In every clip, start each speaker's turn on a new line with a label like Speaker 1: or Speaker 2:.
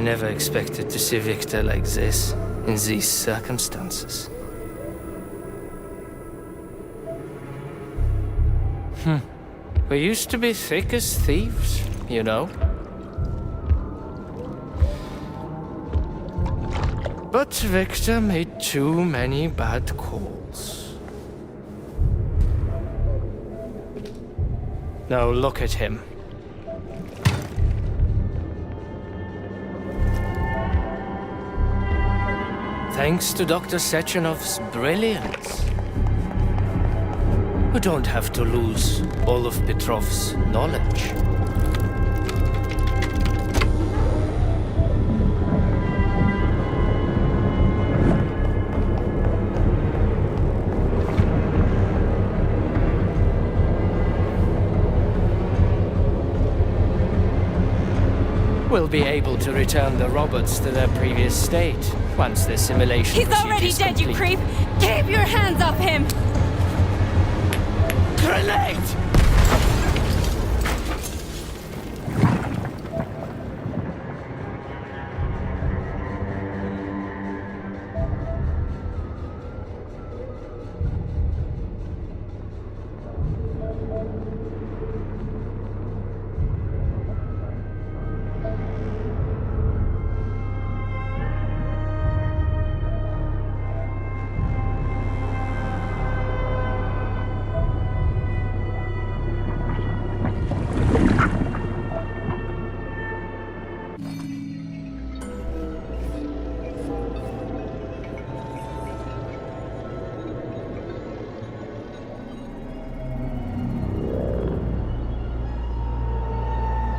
Speaker 1: never expected to see Victor like this, in these circumstances. We used to be thick as thieves, you know. But Victor made too many bad calls. Now look at him. Thanks to Dr. Sechenov's brilliance, we don't have to lose all of Petrov's knowledge. We'll be able to return the robots to their previous state once the simulation
Speaker 2: He's already dead, you creep! Keep your hands off him!
Speaker 1: Grenade!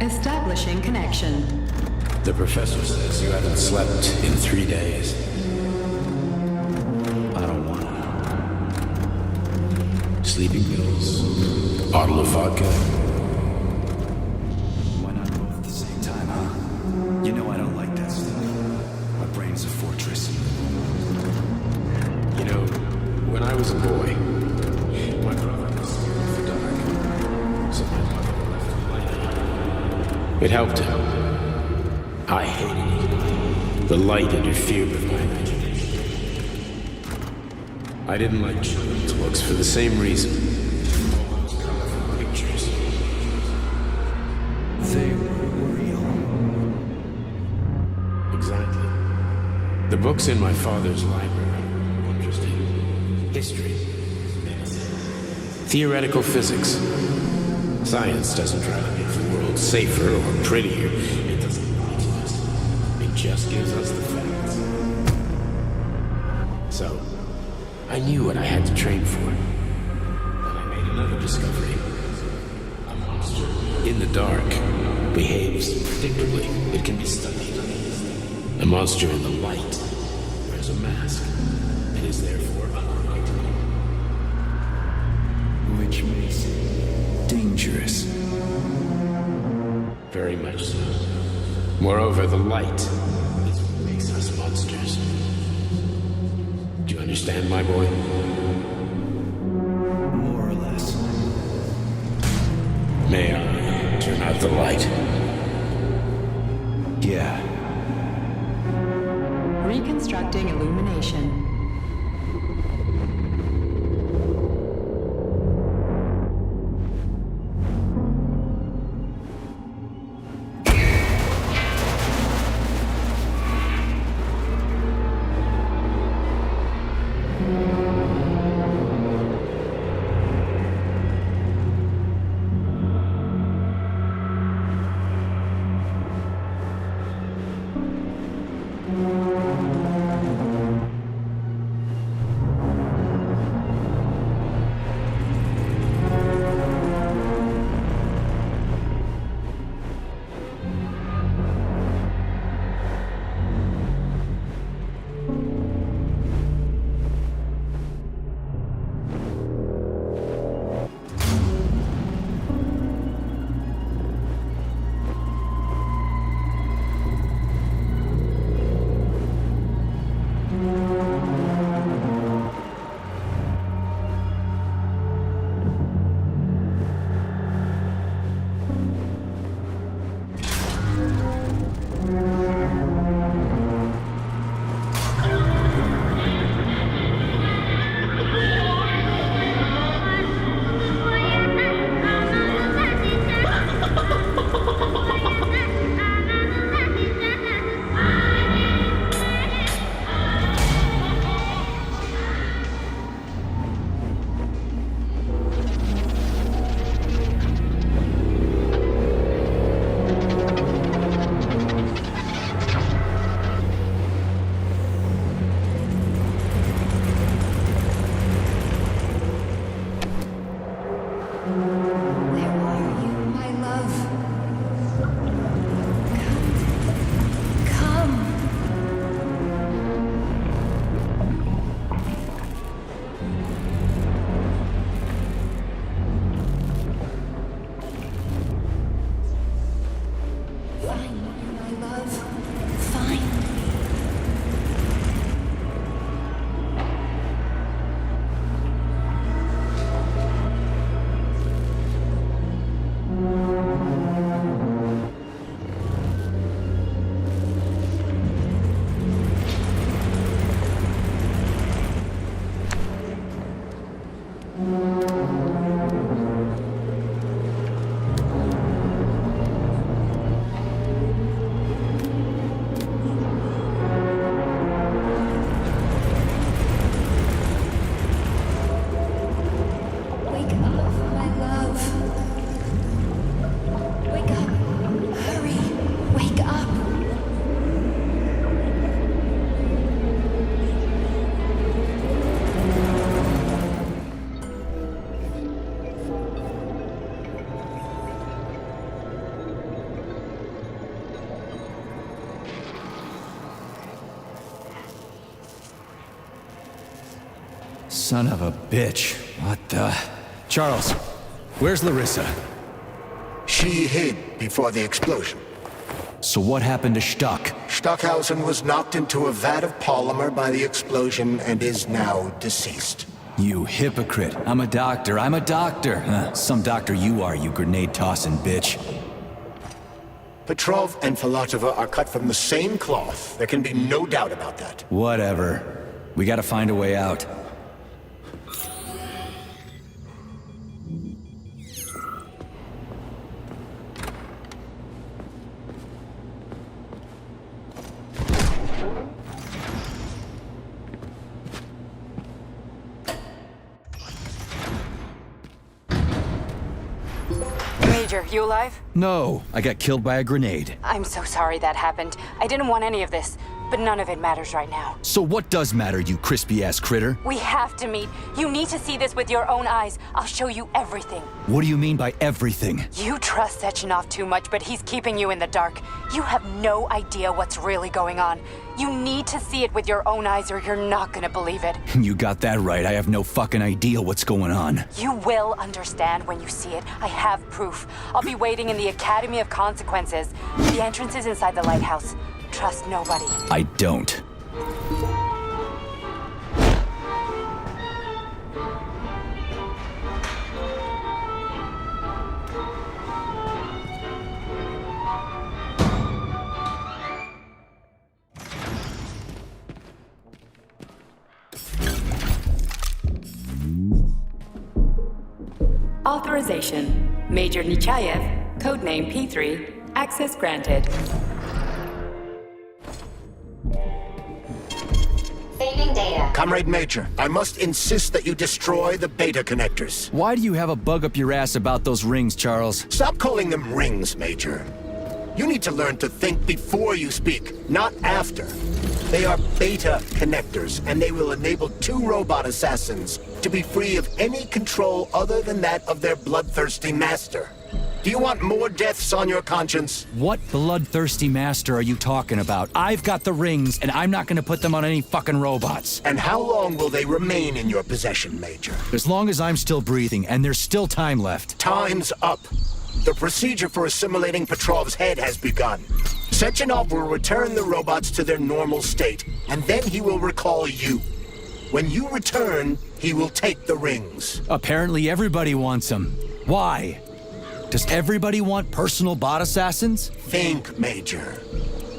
Speaker 3: Establishing connection.
Speaker 4: The professor says you haven't slept in 3 days. I don't want to. Sleeping pills, bottle of vodka. Why not both at the same time, huh? You know I don't like that stuff. My brain's a fortress. You know, when I was a boy, my brother was scared of the dark. So my mother left the light. It helped him. I hated it. The light interfered with my imagination. I didn't like children's books for the same reason. All those colorful pictures. They were real. Exactly. The books in my father's library were interesting. History. Theoretical physics. Science doesn't try to make the world safer or prettier. It doesn't lie to us. It just gives us the facts. So, I knew what I had to train for. Then I made another discovery. A monster in the dark behaves predictably. It can be studied. A monster in the light wears a mask and is therefore unpredictable. Which makes it dangerous. Very much so. Moreover, the light is what makes us monsters. Do you understand, my boy? More or less. May I turn out the light? Yeah.
Speaker 3: Reconstructing illumination.
Speaker 5: Wake up, my love. Wake up. Hurry. Wake up.
Speaker 6: Son of a bitch. What the... Charles, where's Larissa?
Speaker 7: She hid before the explosion.
Speaker 6: So what happened to Stuck?
Speaker 7: Stockhausen was knocked into a vat of polymer by the explosion and is now deceased.
Speaker 6: You hypocrite. I'm a doctor. Some doctor you are, you grenade-tossing bitch.
Speaker 7: Petrov and Filatova are cut from the same cloth. There can be no doubt about that.
Speaker 6: Whatever. We gotta find a way out.
Speaker 2: Major, you alive?
Speaker 6: No, I got killed by a grenade.
Speaker 2: I'm so sorry that happened. I didn't want any of this, but none of it matters right now.
Speaker 6: So what does matter, you crispy-ass critter?
Speaker 2: We have to meet. You need to see this with your own eyes. I'll show you everything.
Speaker 6: What do you mean by everything?
Speaker 2: You trust Sechenov too much, but he's keeping you in the dark. You have no idea what's really going on. You need to see it with your own eyes or you're not gonna believe it.
Speaker 6: You got that right. I have no fucking idea what's going on.
Speaker 2: You will understand when you see it. I have proof. I'll be waiting in the Academy of Consequences. The entrance is inside the lighthouse. Trust nobody.
Speaker 6: I don't.
Speaker 8: Authorization. Major Nechayev, codename P3, access granted.
Speaker 5: Saving data.
Speaker 7: Comrade Major, I must insist that you destroy the beta connectors.
Speaker 6: Why do you have a bug up your ass about those rings, Charles?
Speaker 7: Stop calling them rings, Major. You need to learn to think before you speak, not after. They are beta connectors, and they will enable 2 robot assassins to be free of any control other than that of their bloodthirsty master. Do you want more deaths on your conscience?
Speaker 6: What bloodthirsty master are you talking about? I've got the rings, and I'm not gonna put them on any fucking robots.
Speaker 7: And how long will they remain in your possession, Major?
Speaker 6: As long as I'm still breathing, and there's still time left.
Speaker 7: Time's up. The procedure for assimilating Petrov's head has begun. Sechenov will return the robots to their normal state, and then he will recall you. When you return, he will take the rings.
Speaker 6: Apparently everybody wants them. Why? Does everybody want personal bot assassins?
Speaker 7: Think, Major.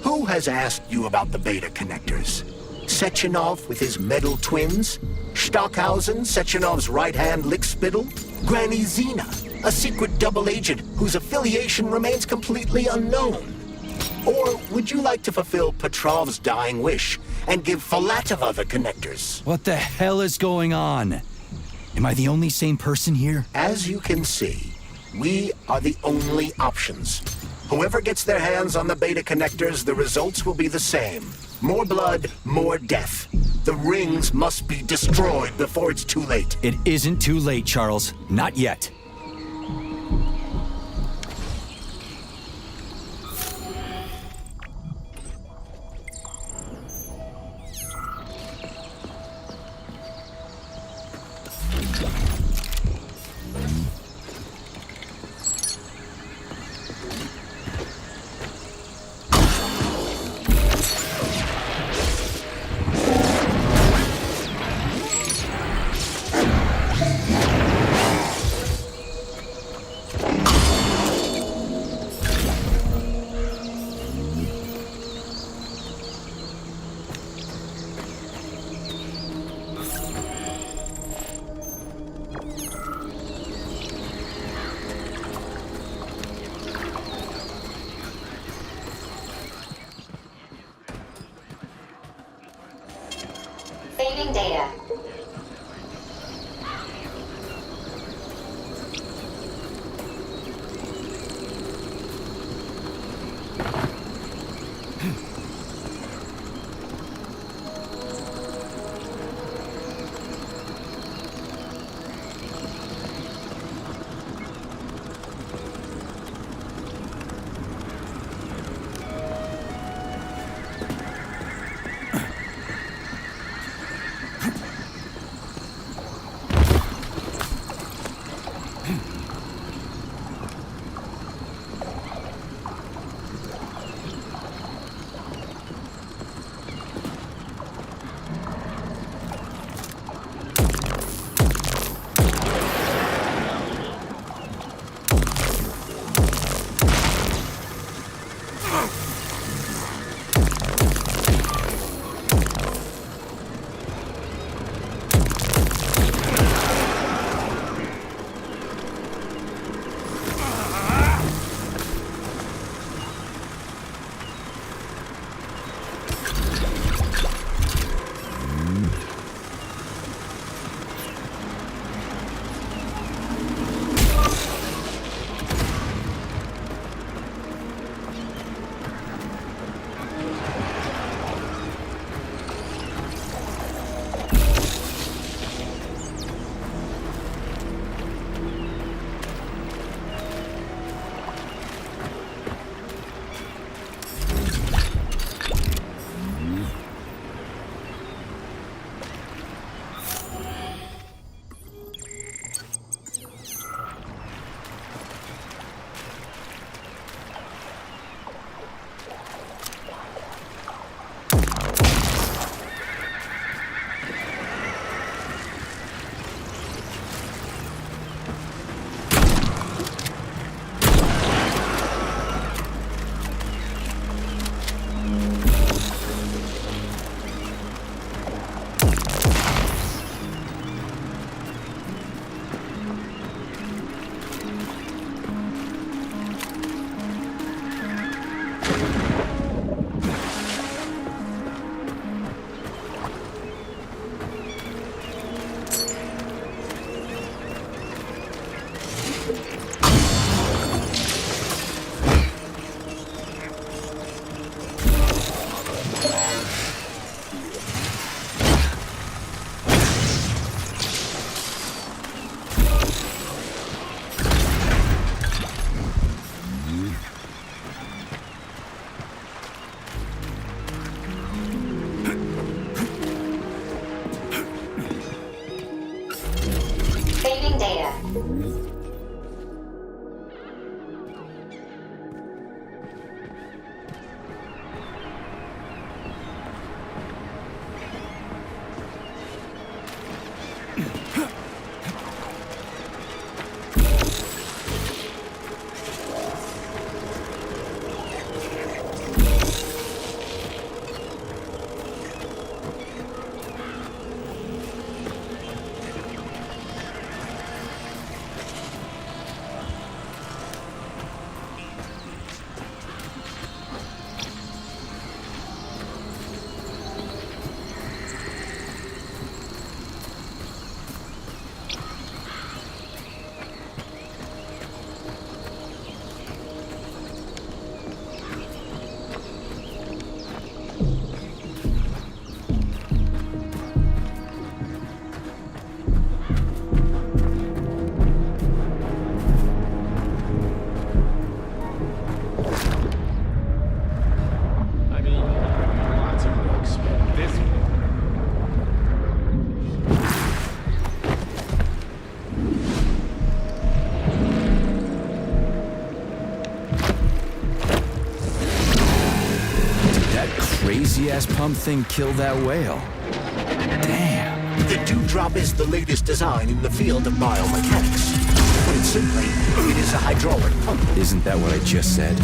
Speaker 7: Who has asked you about the beta connectors? Sechenov with his metal twins? Stockhausen, Sechenov's right-hand lickspittle? Granny Zena, a secret double agent whose affiliation remains completely unknown? Or would you like to fulfill Petrov's dying wish and give Filatova the connectors?
Speaker 6: What the hell is going on? Am I the only sane person here?
Speaker 7: As you can see, we are the only options. Whoever gets their hands on the beta connectors, the results will be the same. More blood, more death. The rings must be destroyed before it's too late.
Speaker 6: It isn't too late, Charles. Not yet.
Speaker 5: Saving data. Saving data.
Speaker 6: Crazy-ass pump thing killed that whale. Damn.
Speaker 7: The Dewdrop is the latest design in the field of biomechanics. Put it simply, it is a hydraulic pump.
Speaker 6: Isn't that what I just said?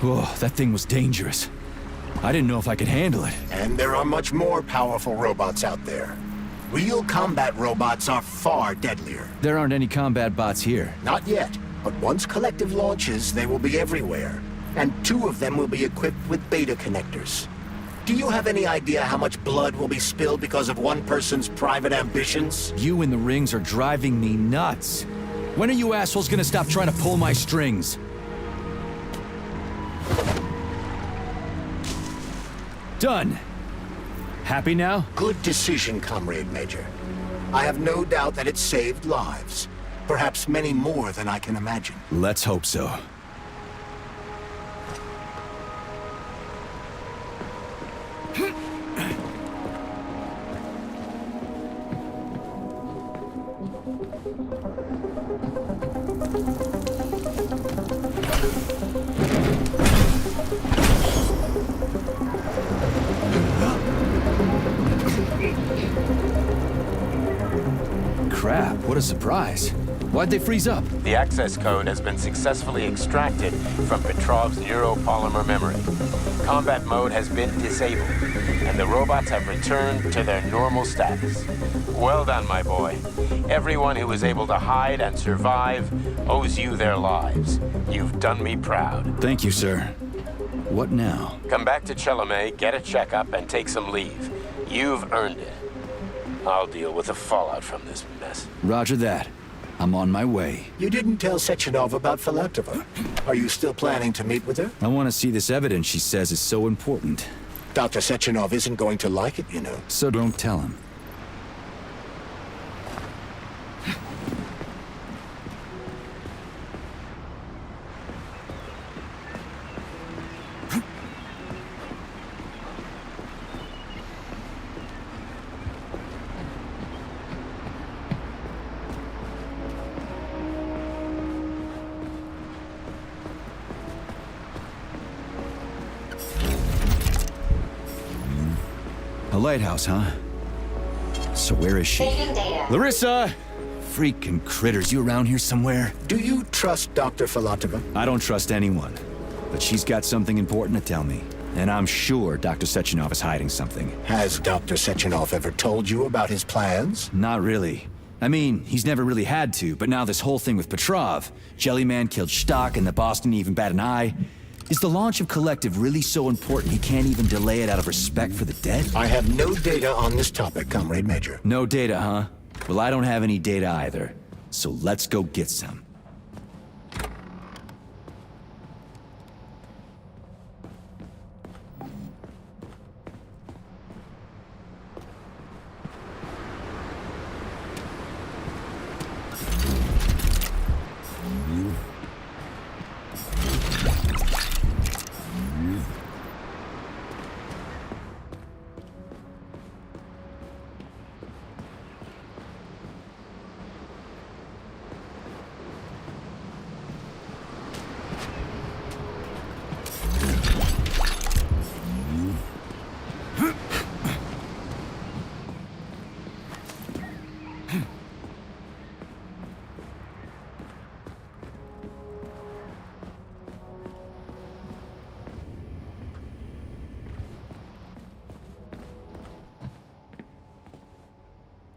Speaker 6: Whoa, that thing was dangerous. I didn't know if I could handle it.
Speaker 7: And there are much more powerful robots out there. Real combat robots are far deadlier.
Speaker 6: There aren't any combat bots here.
Speaker 7: Not yet, but once Collective launches, they will be everywhere. And 2 of them will be equipped with beta connectors. Do you have any idea how much blood will be spilled because of one person's private ambitions?
Speaker 6: You and the rings are driving me nuts. When are you assholes gonna stop trying to pull my strings? Done. Happy now?
Speaker 7: Good decision, Comrade Major. I have no doubt that it saved lives. Perhaps many more than I can imagine.
Speaker 6: Let's hope so. Crap, what a surprise. Why'd they freeze up?
Speaker 9: The access code has been successfully extracted from Petrov's neuropolymer memory. Combat mode has been disabled, and the robots have returned to their normal status. Well done, my boy. Everyone who was able to hide and survive owes you their lives. You've done me proud.
Speaker 6: Thank you, sir. What now?
Speaker 9: Come back to Chelomey, get a checkup, and take some leave. You've earned it. I'll deal with the fallout from this mess.
Speaker 6: Roger that. I'm on my way.
Speaker 7: You didn't tell Sechenov about Filatova. Are you still planning to meet with her?
Speaker 6: I want to see this evidence she says is so important.
Speaker 7: Dr. Sechenov isn't going to like it, you know.
Speaker 6: So don't tell him. A lighthouse, huh? So where is she?
Speaker 5: Saving data.
Speaker 6: Larissa! Freaking critters, you around here somewhere?
Speaker 7: Do you trust Dr. Filatova?
Speaker 6: I don't trust anyone. But she's got something important to tell me. And I'm sure Dr. Sechenov is hiding something.
Speaker 7: Has Dr. Sechenov ever told you about his plans?
Speaker 6: Not really. I mean, he's never really had to, but now this whole thing with Petrov, Jellyman killed Stock and the boss didn't even bat an eye. Is the launch of Collective really so important he can't even delay it out of respect for the dead?
Speaker 7: I have no data on this topic, Comrade Major.
Speaker 6: No data, huh? Well, I don't have any data either. So let's go get some.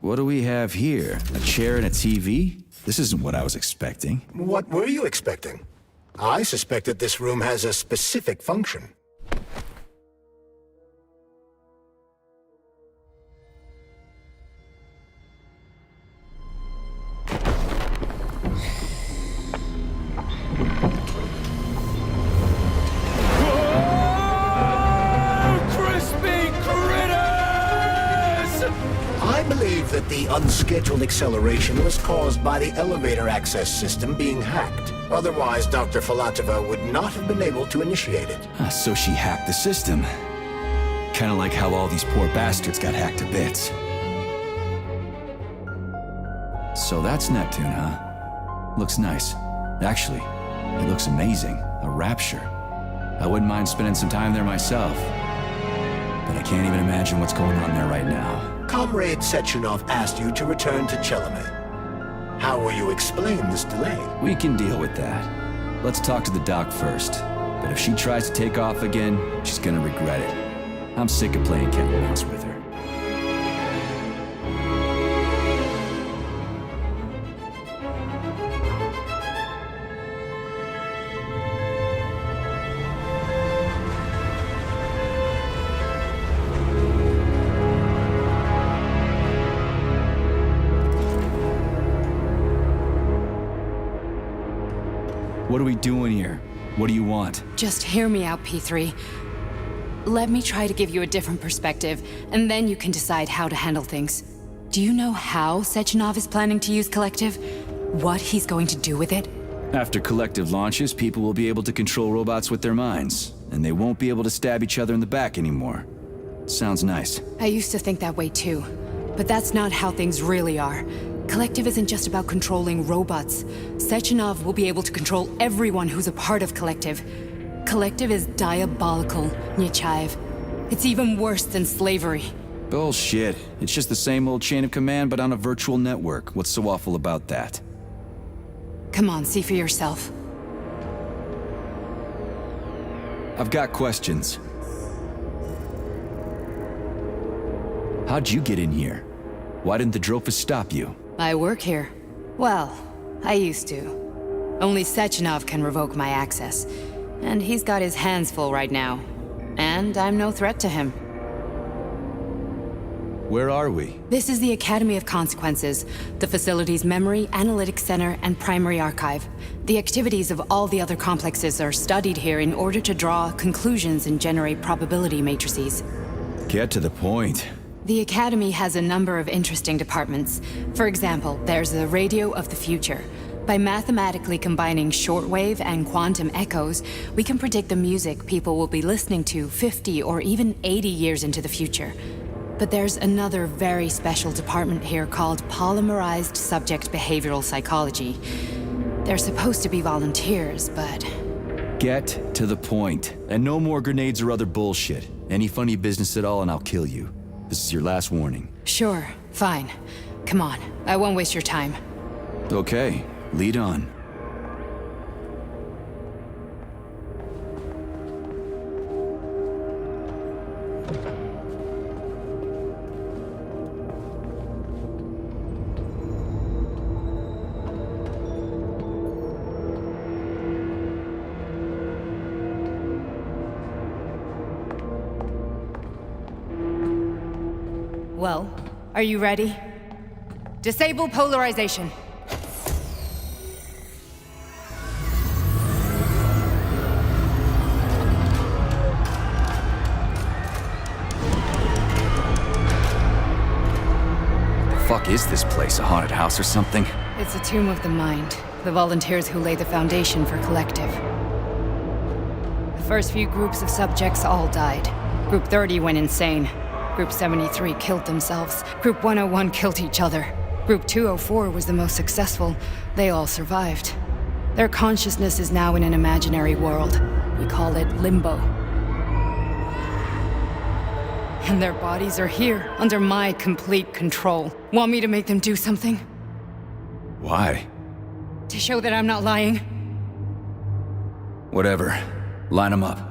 Speaker 6: What do we have here? A chair and a TV? This isn't what I was expecting.
Speaker 7: What were you expecting? I suspected this room has a specific function. That the unscheduled acceleration was caused by the elevator access system being hacked. Otherwise, Dr. Filatova would not have been able to initiate it.
Speaker 6: So she hacked the system. Kinda like how all these poor bastards got hacked to bits. So that's Neptune, huh? Looks nice. Actually, it looks amazing. A rapture. I wouldn't mind spending some time there myself. But I can't even imagine what's going on there right now.
Speaker 7: Comrade Sechenov asked you to return to Chelomey. How will you explain this delay?
Speaker 6: We can deal with that. Let's talk to the doc first. But if she tries to take off again, she's gonna regret it. I'm sick of playing cat and mouse with her. What are we doing here? What do you want?
Speaker 8: Just hear me out, P3. Let me try to give you a different perspective, and then you can decide how to handle things. Do you know how Sechenov is planning to use Collective? What he's going to do with it?
Speaker 6: After Collective launches, people will be able to control robots with their minds, and they won't be able to stab each other in the back anymore. Sounds nice.
Speaker 8: I used to think that way too, but that's not how things really are. Collective isn't just about controlling robots. Sechenov will be able to control everyone who's a part of Collective. Collective is diabolical, Nechayev. It's even worse than slavery.
Speaker 6: Bullshit. It's just the same old chain of command, but on a virtual network. What's so awful about that?
Speaker 8: Come on, see for yourself.
Speaker 6: I've got questions. How'd you get in here? Why didn't the Drofus stop you?
Speaker 8: I work here. Well, I used to. Only Sechenov can revoke my access. And he's got his hands full right now. And I'm no threat to him.
Speaker 6: Where are we?
Speaker 8: This is the Academy of Consequences, the facility's memory, analytics center, and primary archive. The activities of all the other complexes are studied here in order to draw conclusions and generate probability matrices.
Speaker 6: Get to the point.
Speaker 8: The Academy has a number of interesting departments. For example, there's the Radio of the Future. By mathematically combining shortwave and quantum echoes, we can predict the music people will be listening to 50 or even 80 years into the future. But there's another very special department here called Polymerized Subject Behavioral Psychology. They're supposed to be volunteers, but...
Speaker 6: Get to the point. And no more grenades or other bullshit. Any funny business at all and I'll kill you. This is your last warning.
Speaker 8: Sure, fine. Come on, I won't waste your time.
Speaker 6: Okay, lead on.
Speaker 8: Well, are you ready? Disable polarization.
Speaker 6: The fuck is this place? A haunted house or something?
Speaker 8: It's a tomb of the mind. The volunteers who lay the foundation for Collective. The first few groups of subjects all died. Group 30 went insane. Group 73 killed themselves. Group 101 killed each other. Group 204 was the most successful. They all survived. Their consciousness is now in an imaginary world. We call it Limbo. And their bodies are here, under my complete control. Want me to make them do something?
Speaker 6: Why?
Speaker 8: To show that I'm not lying?
Speaker 6: Whatever. Line them up.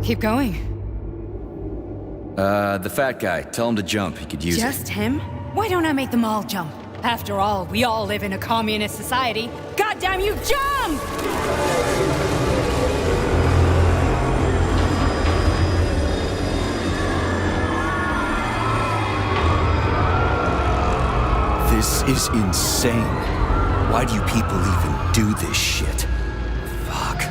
Speaker 8: Keep going.
Speaker 6: The fat guy. Tell him to jump. He could use it.
Speaker 8: Just him? Why don't I make them all jump? After all, we all live in a communist society. Goddamn you, jump!
Speaker 6: This is insane. Why do you people even do this shit? Fuck.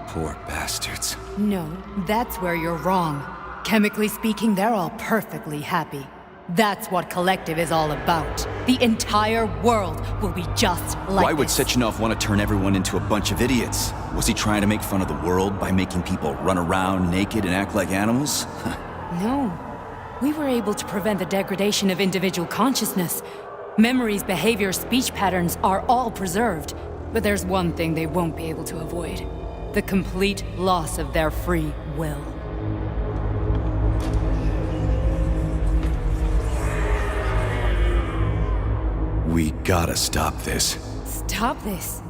Speaker 6: Poor bastards.
Speaker 8: No, that's where you're wrong. Chemically speaking, they're all perfectly happy. That's what Collective is all about. The entire world will be just like
Speaker 6: Why would
Speaker 8: this.
Speaker 6: Sechenov want to turn everyone into a bunch of idiots? Was he trying to make fun of the world by making people run around naked and act like animals?
Speaker 8: No. We were able to prevent the degradation of individual consciousness. Memories, behavior, speech patterns are all preserved. But there's one thing they won't be able to avoid. The complete loss of their free will.
Speaker 6: We gotta stop this.
Speaker 8: Stop this.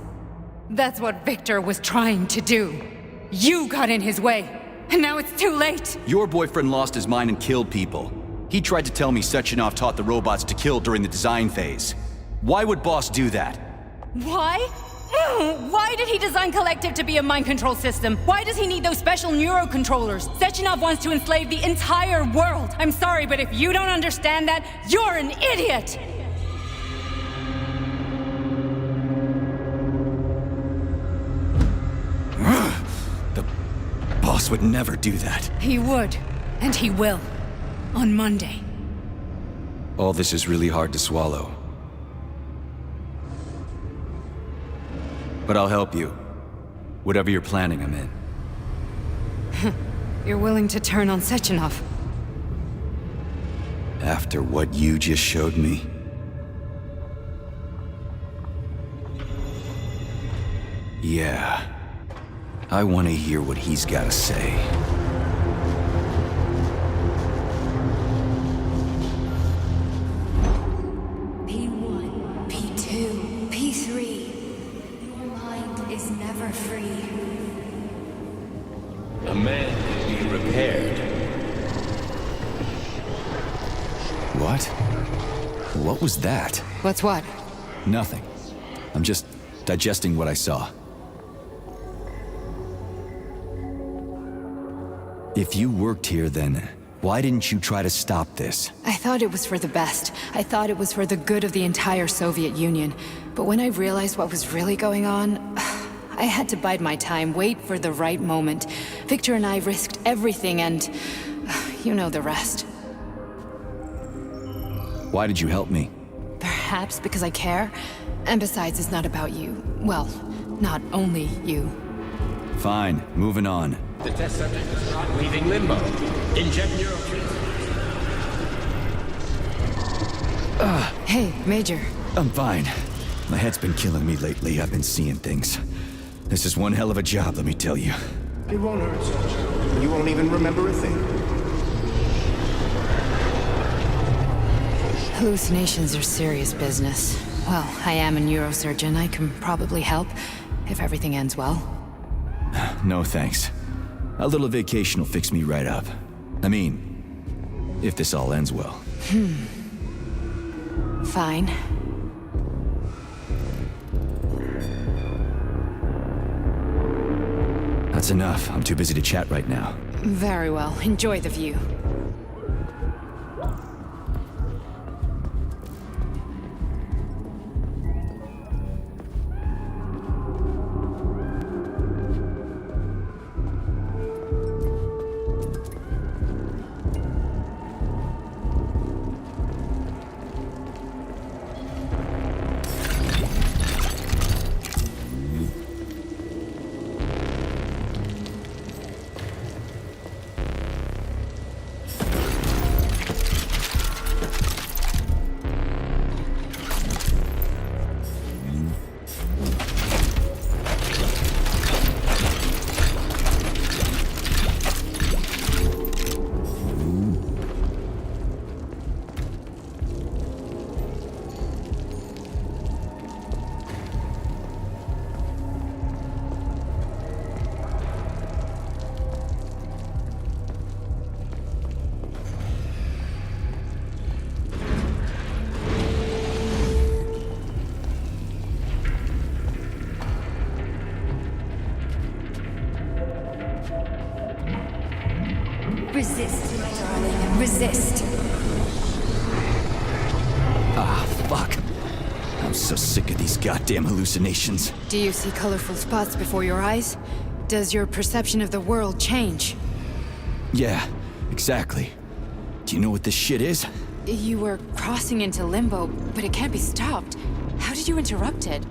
Speaker 8: That's what Victor was trying to do. You got in his way, and now it's too late.
Speaker 6: Your boyfriend lost his mind and killed people. He tried to tell me Sechenov taught the robots to kill during the design phase. Why would Boss do that?
Speaker 8: Why? Why did he design Collective to be a mind control system? Why does he need those special neurocontrollers? Sechenov wants to enslave the entire world. I'm sorry, but if you don't understand that, you're an idiot!
Speaker 6: The Boss would never do that.
Speaker 8: He would, and he will. On Monday.
Speaker 6: All this is really hard to swallow. But I'll help you. Whatever you're planning, I'm in.
Speaker 8: You're willing to turn on Sechenov?
Speaker 6: After what you just showed me? Yeah. I want to hear what he's got to say.
Speaker 5: P1, P2, P3. Your mind is never free.
Speaker 4: A man can be repaired.
Speaker 6: What? What was that?
Speaker 8: What's what?
Speaker 6: Nothing. I'm just digesting what I saw. If you worked here, then why didn't you try to stop this?
Speaker 8: I thought it was for the best. I thought it was for the good of the entire Soviet Union. But when I realized what was really going on, I had to bide my time, wait for the right moment. Victor and I risked everything and you know the rest.
Speaker 6: Why did you help me?
Speaker 8: Perhaps because I care. And besides, it's not about you. Well, not only you.
Speaker 6: Fine, moving on.
Speaker 4: The test subject is not leaving limbo. Inject neurotransmitters.
Speaker 8: Hey, Major.
Speaker 6: I'm fine. My head's been killing me lately. I've been seeing things. This is one hell of a job, let me tell you.
Speaker 7: It won't hurt, Sergeant. You won't even remember a thing.
Speaker 8: Hallucinations are serious business. Well, I am a neurosurgeon. I can probably help, if everything ends well.
Speaker 6: No thanks. A little vacation will fix me right up. I mean, if this all ends well.
Speaker 8: Fine.
Speaker 6: That's enough. I'm too busy to chat right now.
Speaker 8: Very well. Enjoy the view.
Speaker 5: Resist, my darling. Resist.
Speaker 6: Ah, fuck. I'm so sick of these goddamn hallucinations.
Speaker 8: Do you see colorful spots before your eyes? Does your perception of the world change?
Speaker 6: Yeah, Exactly. Do you know what this shit is?
Speaker 8: You were crossing into limbo, but it can't be stopped. How did you interrupt it?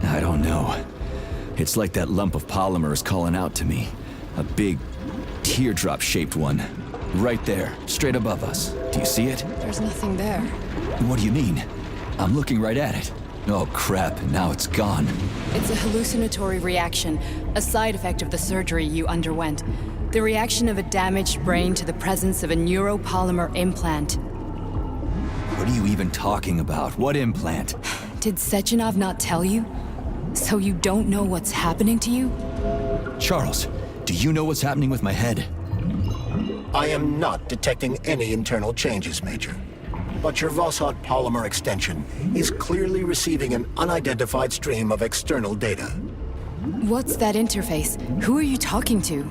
Speaker 6: I don't know. It's like that lump of polymer is calling out to me. A big, teardrop-shaped one. Right there, straight above us. Do you see it?
Speaker 8: There's nothing there.
Speaker 6: What do you mean? I'm looking right at it. Oh crap, now it's gone.
Speaker 8: It's a hallucinatory reaction, a side effect of the surgery you underwent. The reaction of a damaged brain to the presence of a neuropolymer implant.
Speaker 6: What are you even talking about? What implant?
Speaker 8: Did Sechenov not tell you? So you don't know what's happening to you?
Speaker 6: Charles, do you know what's happening with my head?
Speaker 7: I am not detecting any internal changes, Major. But your Vossard polymer extension is clearly receiving an unidentified stream of external data.
Speaker 8: What's that interface? Who are you talking to?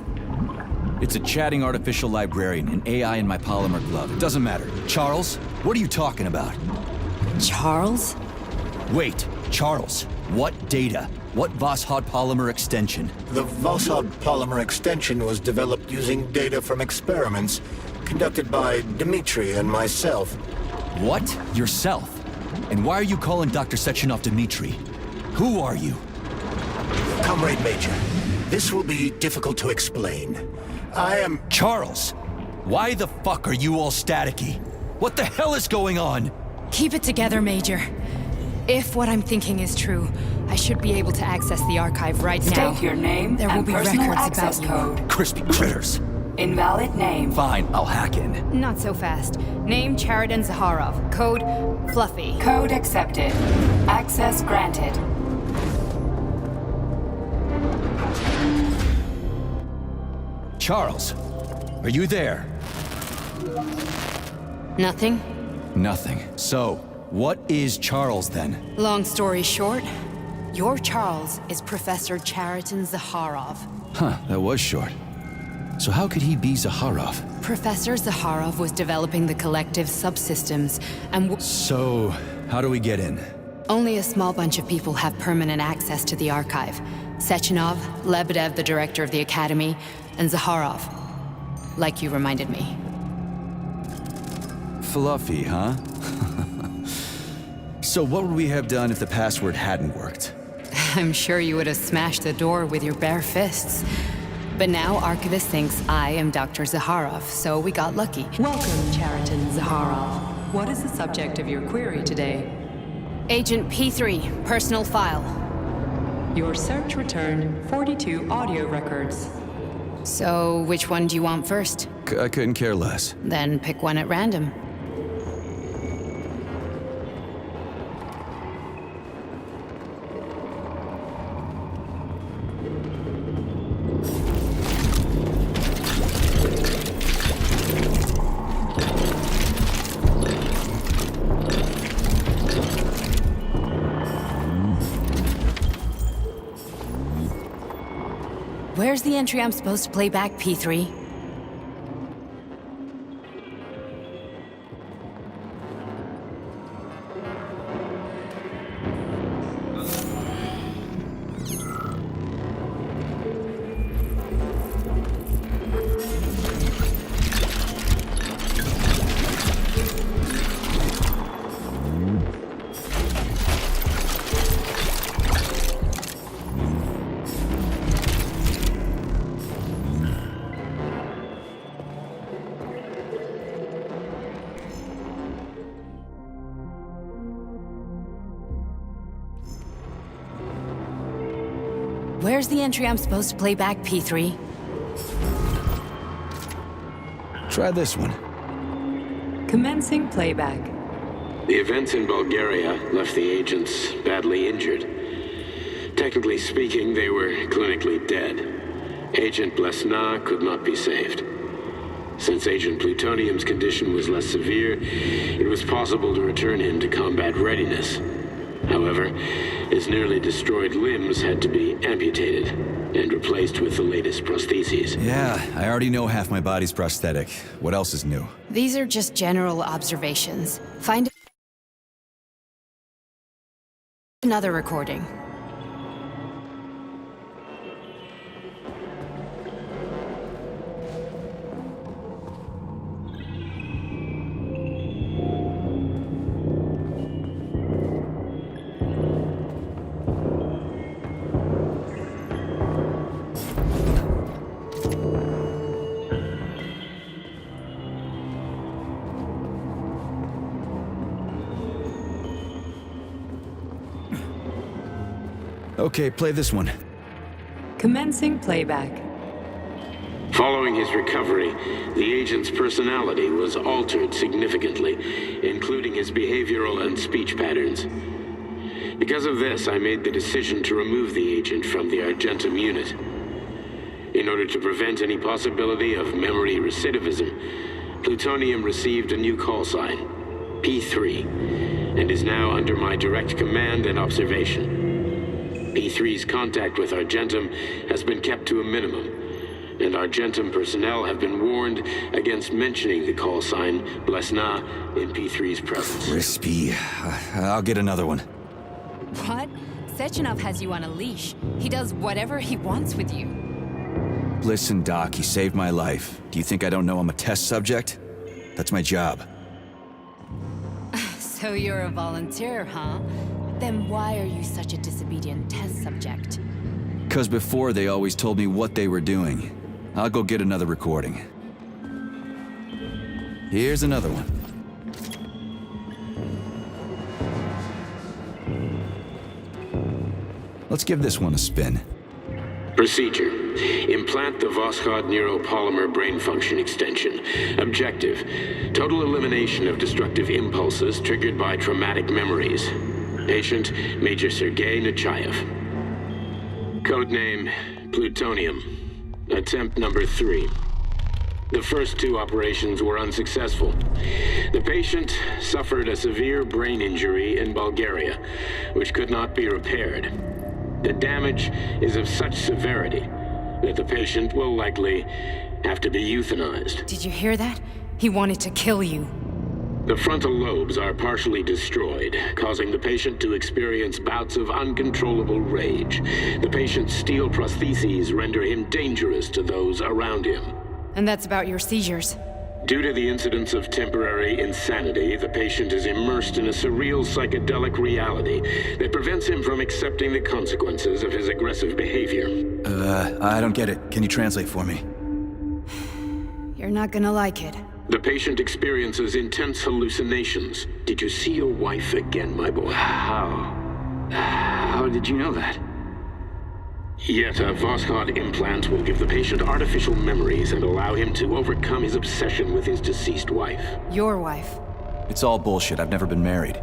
Speaker 6: It's a chatting artificial librarian, an AI in my polymer glove. It doesn't matter. Charles, what are you talking about?
Speaker 8: Charles?
Speaker 6: Wait, Charles, what data? What Vossard polymer extension?
Speaker 7: The Vossard polymer extension was developed using data from experiments conducted by Dmitri and myself.
Speaker 6: What? Yourself? And why are you calling Dr. Sechenov Dmitri? Who are you?
Speaker 7: Comrade Major, this will be difficult to explain. I am...
Speaker 6: Charles! Why the fuck are you all staticky? What the hell is going on?
Speaker 8: Keep it together, Major. If what I'm thinking is true, I should be able to access the archive right now.
Speaker 10: State your name
Speaker 8: there will
Speaker 10: and
Speaker 8: be
Speaker 10: personal
Speaker 8: records
Speaker 10: access
Speaker 8: about
Speaker 10: code.
Speaker 8: you.
Speaker 6: Crispy critters.
Speaker 10: Invalid name.
Speaker 6: Fine, I'll hack in.
Speaker 8: Not so fast. Name Chariton Zaharov. Code Fluffy.
Speaker 10: Code accepted. Access granted.
Speaker 6: Charles, are you there?
Speaker 8: Nothing?
Speaker 6: Nothing. So, what is Charles then?
Speaker 8: Long story short, your Charles is Professor Chariton Zaharov.
Speaker 6: Huh, that was short. So how could he be Zaharov?
Speaker 8: Professor Zaharov was developing the collective subsystems, and
Speaker 6: So, how do we get in?
Speaker 8: only a small bunch of people have permanent access to the archive. Sechenov, Lebedev, the director of the Academy, and Zaharov. Like you reminded me.
Speaker 6: Fluffy, huh? So what would we have done if the password hadn't worked?
Speaker 8: I'm sure you would have smashed the door with your bare fists. But now Archivist thinks I am Dr. Zaharov, so we got lucky.
Speaker 3: Welcome, Chariton Zaharov. What is the subject of your query today?
Speaker 8: Agent P3, personal file.
Speaker 3: Your search returned 42 audio records.
Speaker 8: So, which one do you want first?
Speaker 6: I couldn't care less.
Speaker 8: Then pick one at random. Where's the entry I'm supposed to play back, P3? Where's the entry I'm supposed to play back, P3?
Speaker 6: Try this one.
Speaker 3: Commencing playback.
Speaker 4: The events in Bulgaria left the agents badly injured. Technically speaking, they were clinically dead. Agent Blesna could not be saved. Since Agent Plutonium's condition was less severe, it was possible to return him to combat readiness. However, his nearly destroyed limbs had to be amputated and replaced with the latest prostheses.
Speaker 6: Yeah, I already know half my body's prosthetic. What else is new?
Speaker 8: These are just general observations. Find another recording.
Speaker 6: Okay, play this one.
Speaker 3: Commencing playback.
Speaker 9: Following his recovery, the agent's personality was altered significantly, including his behavioral and speech patterns. Because of this, I made the decision to remove the agent from the Argentum unit. In order to prevent any possibility of memory recidivism, Plutonium received a new call sign, P3, and is now under my direct command and observation. P3's contact with Argentum has been kept to a minimum, and Argentum personnel have been warned against mentioning the call sign Blesna in P3's presence.
Speaker 6: Crispy. I'll get another one.
Speaker 8: What? Sechenov has you on a leash. He does whatever he wants with you.
Speaker 6: Listen, Doc, he saved my life. Do you think I don't know I'm a test subject? That's my job.
Speaker 8: So you're a volunteer, huh? Then why are you such a disobedient test subject?
Speaker 6: 'Cause before they always told me what they were doing. I'll go get another recording. Here's another one. Let's give this one a spin.
Speaker 9: Procedure. Implant the Voskhod neuropolymer brain function extension. Objective. Total elimination of destructive impulses triggered by traumatic memories. Patient, Major Sergei Nechayev. Codename, Plutonium. Attempt number 3. The first 2 operations were unsuccessful. The patient suffered a severe brain injury in Bulgaria, which could not be repaired. The damage is of such severity that the patient will likely have to be euthanized.
Speaker 8: Did you hear that? He wanted to kill you.
Speaker 9: The frontal lobes are partially destroyed, causing the patient to experience bouts of uncontrollable rage. The patient's steel prostheses render him dangerous to those around him.
Speaker 8: And that's about your seizures.
Speaker 9: Due to the incidence of temporary insanity, the patient is immersed in a surreal psychedelic reality that prevents him from accepting the consequences of his aggressive behavior.
Speaker 6: I don't get it. Can you translate for me?
Speaker 8: You're not gonna like it.
Speaker 9: The patient experiences intense hallucinations. Did you see your wife again, my boy?
Speaker 6: How did you know that?
Speaker 9: Yet a Voskhod implant will give the patient artificial memories and allow him to overcome his obsession with his deceased wife.
Speaker 8: Your wife.
Speaker 6: It's all bullshit. I've never been married.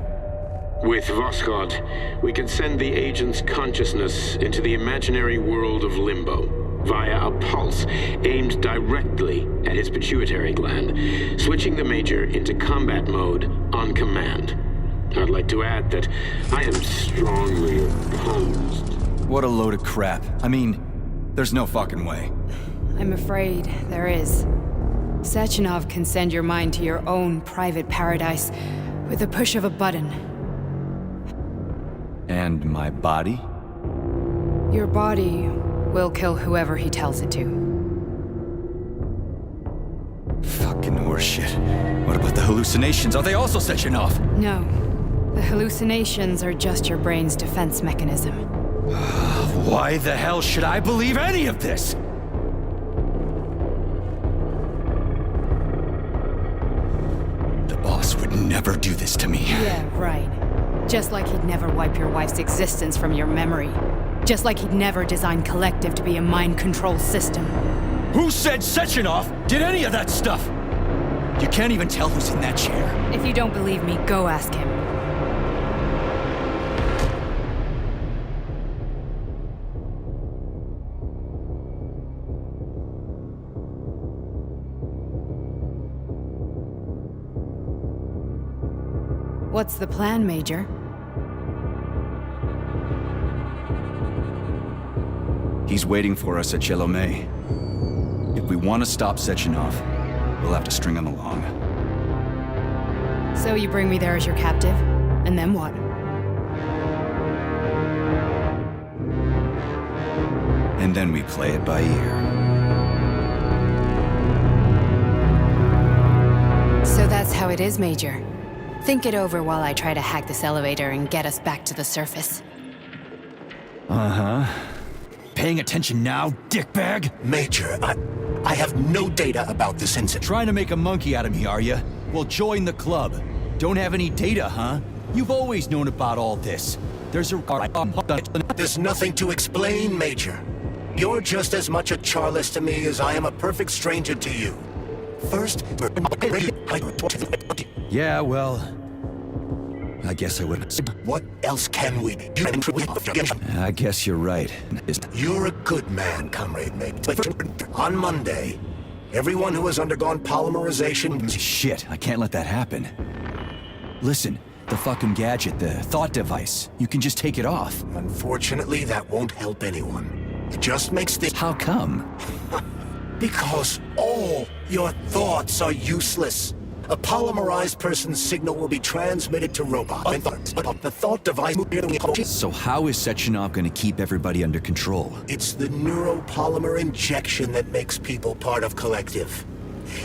Speaker 9: With Voskhod, we can send the agent's consciousness into the imaginary world of Limbo via a pulse aimed directly at his pituitary gland, switching the Major into combat mode on command. I'd like to add that I am strongly opposed.
Speaker 6: What a load of crap. I mean, there's no fucking way.
Speaker 8: I'm afraid there is. Sechenov can send your mind to your own private paradise with the push of a button.
Speaker 6: And my body?
Speaker 8: Your body will kill whoever he tells it to.
Speaker 6: Fucking horseshit. What about the hallucinations? Are they also Sechenov?
Speaker 8: No. The hallucinations are just your brain's defense mechanism.
Speaker 6: Why the hell should I believe any of this? The boss would never do this to me.
Speaker 8: Yeah, right. Just like he'd never wipe your wife's existence from your memory. Just like he'd never design Collective to be a mind control system.
Speaker 6: Who said Sechenov did any of that stuff? You can't even tell who's in that chair.
Speaker 8: If you don't believe me, go ask him. What's the plan, Major?
Speaker 6: He's waiting for us at Chelomey. If we want to stop Sechenov, we'll have to string him along.
Speaker 8: So you bring me there as your captive, and then what?
Speaker 6: And then we play it by ear.
Speaker 8: So that's how it is, Major. Think it over while I try to hack this elevator and get us back to the surface.
Speaker 6: Uh-huh. Paying attention now, dickbag?
Speaker 7: Major, I have no data about this incident.
Speaker 6: Trying to make a monkey out of me, are you? Well, join the club. Don't have any data, huh? You've always known about all this. There's
Speaker 7: There's nothing to explain, Major. You're just as much a Charlist to me as I am a perfect stranger to you. First,
Speaker 6: yeah, well... I guess I wouldn't.
Speaker 7: What else can we do?
Speaker 6: I guess you're right.
Speaker 7: You're a good man, Comrade Major. On Monday, everyone who has undergone polymerization...
Speaker 6: Shit, I can't let that happen. Listen, the fucking gadget, the thought device, you can just take it off.
Speaker 7: Unfortunately, that won't help anyone. It just makes this...
Speaker 6: How come?
Speaker 7: Because all your thoughts are useless. A polymerized person's signal will be transmitted to robots. The thought device...
Speaker 6: So how is Sechenov gonna keep everybody under control?
Speaker 7: It's the neuropolymer injection that makes people part of Collective.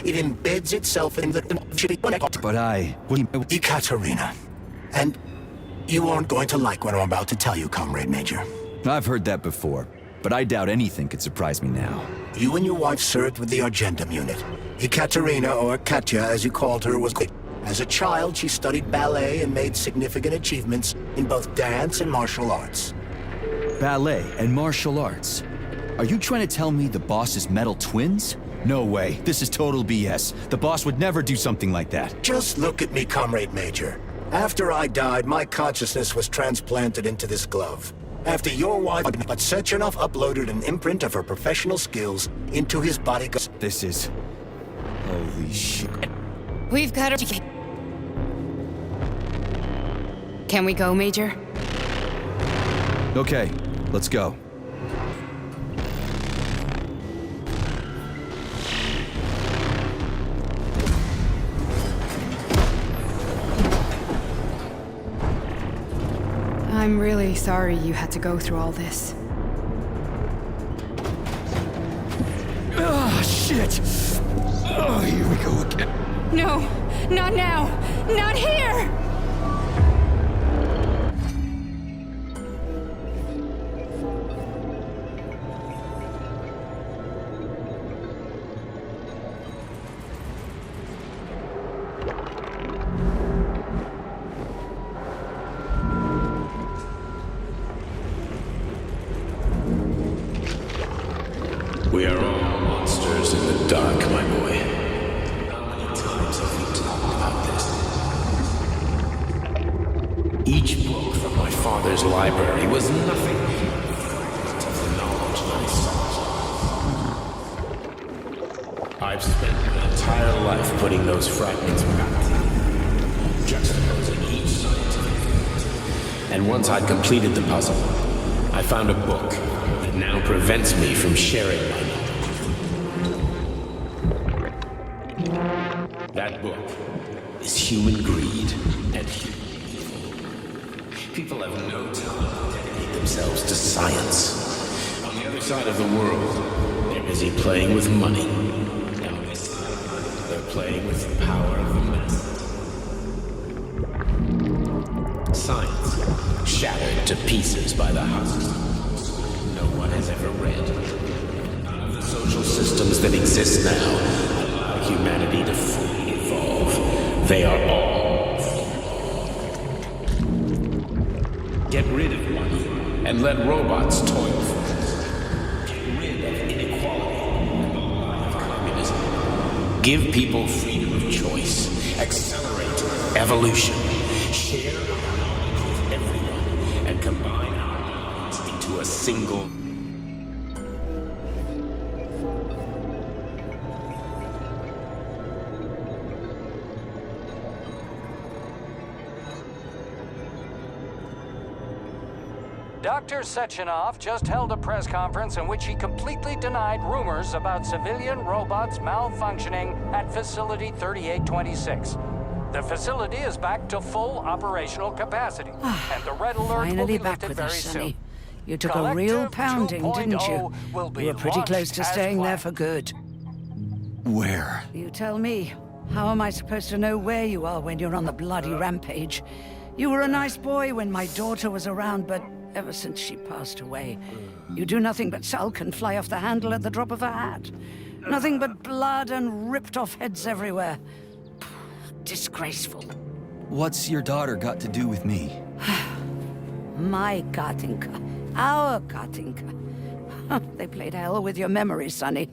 Speaker 7: It embeds itself in the...
Speaker 6: But
Speaker 7: Ekaterina. And you aren't going to like what I'm about to tell you, Comrade Major.
Speaker 6: I've heard that before, but I doubt anything could surprise me now.
Speaker 7: You and your wife served with the Argentum unit. Ekaterina, or Katya as you called her, was... As a child, she studied ballet and made significant achievements in both dance and martial arts.
Speaker 6: Ballet and martial arts? Are you trying to tell me the boss is metal twins? No way. This is total BS. The boss would never do something like that.
Speaker 7: Just look at me, Comrade Major. After I died, my consciousness was transplanted into this glove. After your wife, but Sechenov uploaded an imprint of her professional skills into his body.
Speaker 6: This is... Holy shit.
Speaker 8: We've got her. Can we go, Major?
Speaker 6: Okay, let's go.
Speaker 8: I'm really sorry you had to go through all this.
Speaker 6: Ah, shit! Oh, here we go again.
Speaker 8: No, not now! Not here!
Speaker 4: We are all monsters in the dark, my boy. How many times have we talked about this? Each book from my father's library was nothing to the knowledge that I sought. I've spent my entire life putting those fragments back together, juxtaposing each scientific. And once I'd completed the puzzle, I found a book that now prevents me from sharing my knowledge. That book is Human Greed and Human Evil. People have no time to dedicate themselves to science. On the other side of the world, they're busy playing with money. And on this side, they're playing with the power of the mass. Science shattered to pieces by the husks no one has ever read. None of the social systems that exist now allow humanity to fully evolve. They are all flawed. Get rid of money and let robots toil for us. Get rid of inequality and the lie of communism. Give people freedom of choice. Accelerate evolution. Share our knowledge with everyone and combine our minds into a single...
Speaker 11: Dr. Sechenov just held a press conference in which he completely denied rumors about civilian robots malfunctioning at Facility 3826. The facility is back to full operational capacity, and the red alert will be
Speaker 12: back
Speaker 11: lifted
Speaker 12: with
Speaker 11: very
Speaker 12: us, Sonny.
Speaker 11: soon.
Speaker 12: You took a real pounding, didn't you?
Speaker 11: Will be
Speaker 12: You were pretty close to
Speaker 11: launched as
Speaker 12: staying there
Speaker 11: planned.
Speaker 12: for good.
Speaker 6: Where?
Speaker 12: You tell me. How am I supposed to know where you are when you're on the bloody rampage? You were a nice boy when my daughter was around, but ever since she passed away, you do nothing but sulk and fly off the handle at the drop of a hat. Nothing but blood and ripped off heads everywhere. Disgraceful.
Speaker 6: What's your daughter got to do with me?
Speaker 12: My Katinka. Our Katinka. They played hell with your memory, Sonny.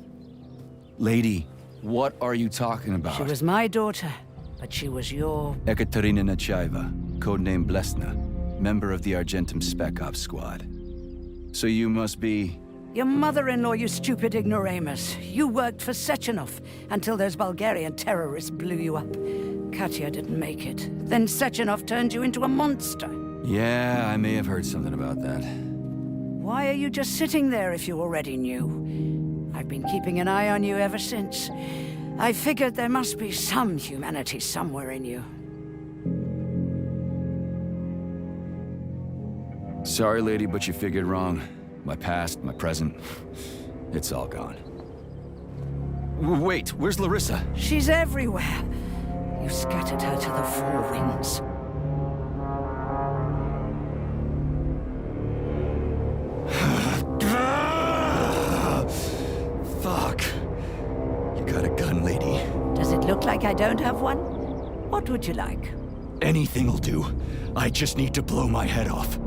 Speaker 6: Lady, what are you talking about?
Speaker 12: She was my daughter, but she was your...
Speaker 6: Ekaterina Nechaeva, codename Blesna, member of the Argentum Spec Ops squad. So you must be...
Speaker 12: Your mother-in-law, you stupid ignoramus. You worked for Sechenov until those Bulgarian terrorists blew you up. Katya didn't make it. Then Sechenov turned you into a monster.
Speaker 6: Yeah, I may have heard something about that.
Speaker 12: Why are you just sitting there if you already knew? I've been keeping an eye on you ever since. I figured there must be some humanity somewhere in you.
Speaker 6: Sorry, lady, but you figured wrong. My past, my present, it's all gone. Wait, where's Larissa?
Speaker 12: She's everywhere. You scattered her to the four winds.
Speaker 6: Fuck. You got a gun, lady.
Speaker 12: Does it look like I don't have one? What would you like?
Speaker 6: Anything'll do. I just need to blow my head off.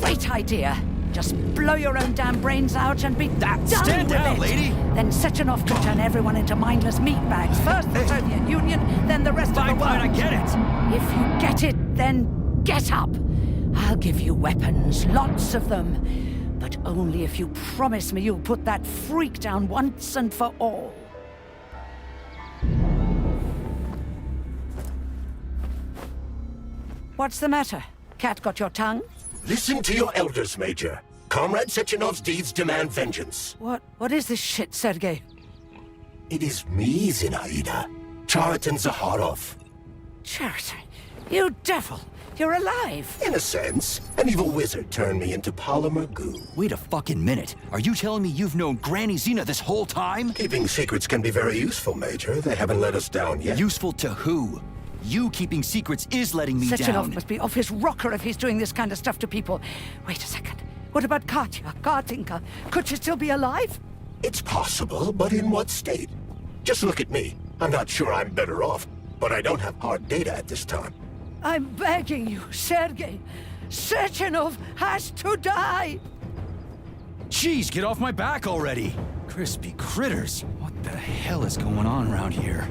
Speaker 12: Great idea. Just blow your own damn brains out and be done
Speaker 6: Stand
Speaker 12: with
Speaker 6: down,
Speaker 12: it.
Speaker 6: lady!
Speaker 12: Then Sechenov could turn everyone into mindless meatbags. First the Soviet Union, then the rest of the world.
Speaker 6: Fine, I get it.
Speaker 12: If you get it, then get up. I'll give you weapons, lots of them. But only if you promise me you'll put that freak down once and for all. What's the matter? Cat got your tongue?
Speaker 7: Listen to your elders, Major. Comrade Sechenov's deeds demand vengeance.
Speaker 12: What is this shit, Sergei?
Speaker 7: It is me, Zinaida. Chariton Zakharov.
Speaker 12: Chariton, you devil! You're alive!
Speaker 7: In a sense, an evil wizard turned me into polymer goo.
Speaker 6: Wait a fucking minute. Are you telling me you've known Granny Zina this whole time?
Speaker 7: Keeping secrets can be very useful, Major. They haven't let us down yet.
Speaker 6: Useful to who? You keeping secrets is letting me
Speaker 12: Sechenov
Speaker 6: down.
Speaker 12: must be off his rocker if he's doing this kind of stuff to people. Wait a second. What about Katya, Katinka? Could she still be alive?
Speaker 7: It's possible, but in what state? Just look at me. I'm not sure I'm better off, but I don't have hard data at this time.
Speaker 12: I'm begging you, Sergei. Sechenov has to die!
Speaker 6: Jeez, get off my back already! Crispy critters. What the hell is going on around here?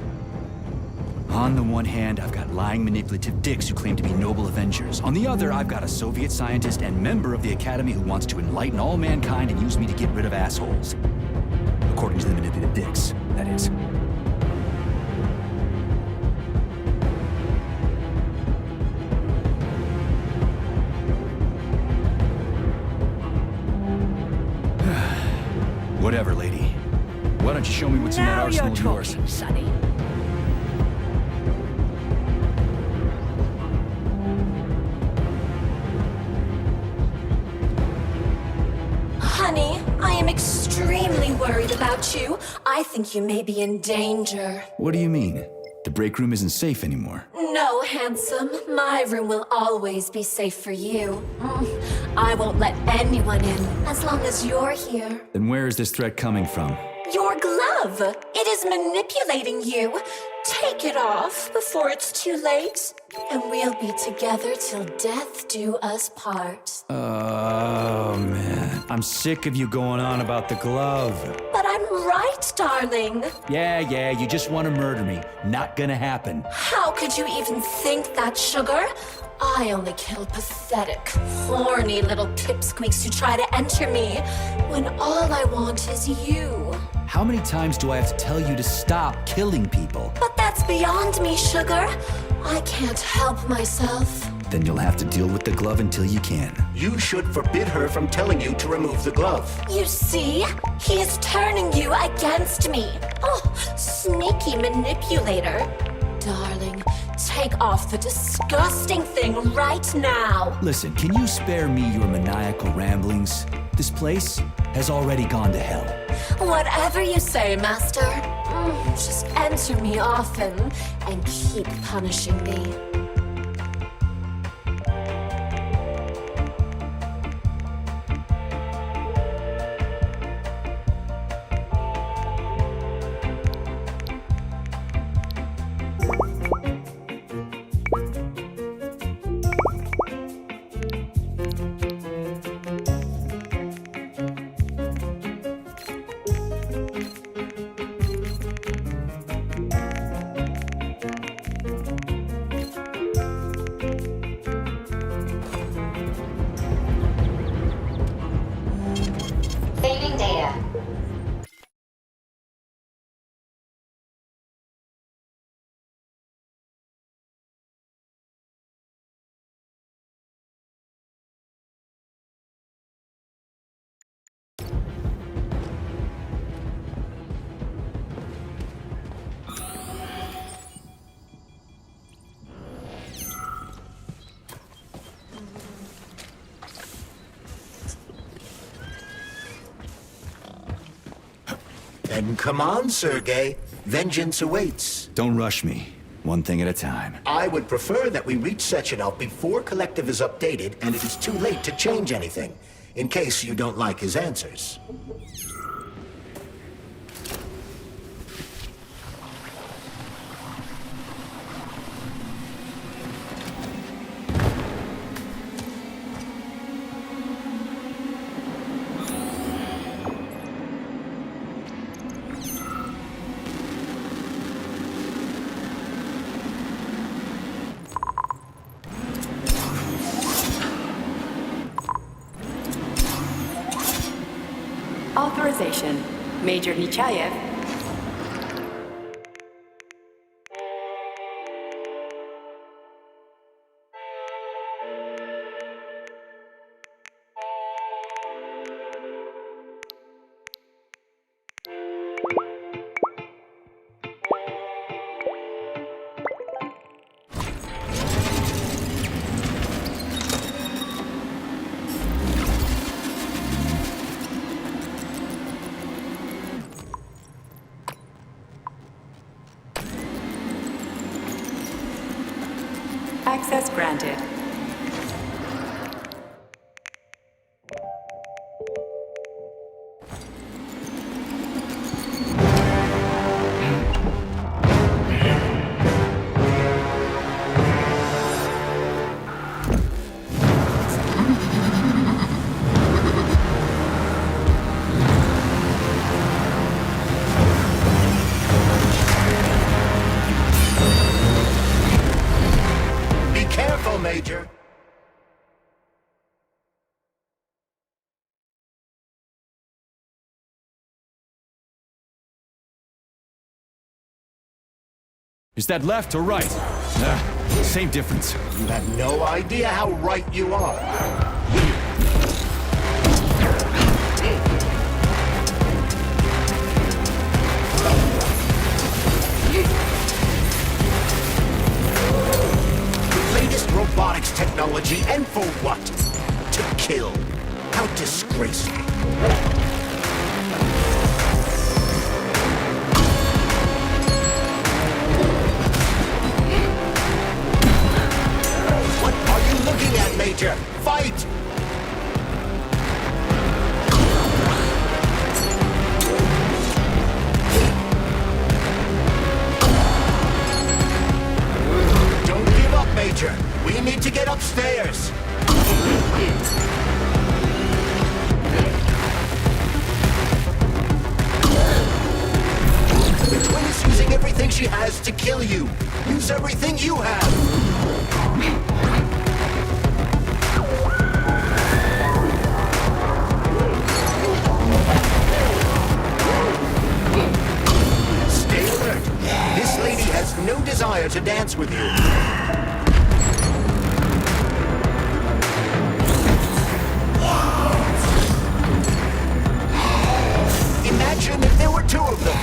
Speaker 6: On the one hand, I've got lying, manipulative dicks who claim to be noble avengers. On the other, I've got a Soviet scientist and member of the Academy who wants to enlighten all mankind and use me to get rid of assholes. According to the manipulative dicks, that is. Whatever, lady. Why don't you show me what's in that
Speaker 12: Now
Speaker 6: arsenal
Speaker 12: you're
Speaker 6: of yours?
Speaker 12: talking, Sonny.
Speaker 5: Honey, I am extremely worried about you. I think you may be in danger.
Speaker 6: What do you mean? The break room isn't safe anymore.
Speaker 5: No, handsome. My room will always be safe for you. I won't let anyone in as long as you're here.
Speaker 6: Then where is this threat coming from?
Speaker 5: Your glove! It is manipulating you. Take it off before it's too late, and we'll be together till death do us part.
Speaker 6: Oh, man. I'm sick of you going on about the glove.
Speaker 5: But I'm right, darling.
Speaker 6: Yeah, you just want to murder me. Not gonna happen.
Speaker 5: How could you even think that, sugar? I only kill pathetic, horny little pipsqueaks who try to enter me, when all I want is you.
Speaker 6: How many times do I have to tell you to stop killing people?
Speaker 5: But that's beyond me, sugar. I can't help myself.
Speaker 6: Then you'll have to deal with the glove until you can.
Speaker 7: You should forbid her from telling you to remove the glove.
Speaker 5: You see? He is turning you against me. Oh, sneaky manipulator. Darling, take off the disgusting thing right now.
Speaker 6: Listen, can you spare me your maniacal ramblings? This place has already gone to hell.
Speaker 5: Whatever you say, Master. Just enter me often and keep punishing me.
Speaker 7: Then come on, Sergei. Vengeance awaits.
Speaker 6: Don't rush me. One thing at a time.
Speaker 7: I would prefer that we reach Sechenov before Collective is updated and it is too late to change anything, in case you don't like his answers.
Speaker 10: Authorization. Major Nechayev. Access granted.
Speaker 7: Major.
Speaker 6: Is that left or right? Same difference.
Speaker 7: You have no idea how right you are. Robotics technology, and for what? To kill. How disgraceful. What are you looking at, Major? Fight! Don't give up, Major. We need to get upstairs. The twin is using everything she has to kill you. Use everything you have. Stay alert. This lady has no desire to dance with you. Imagine if there were two of them.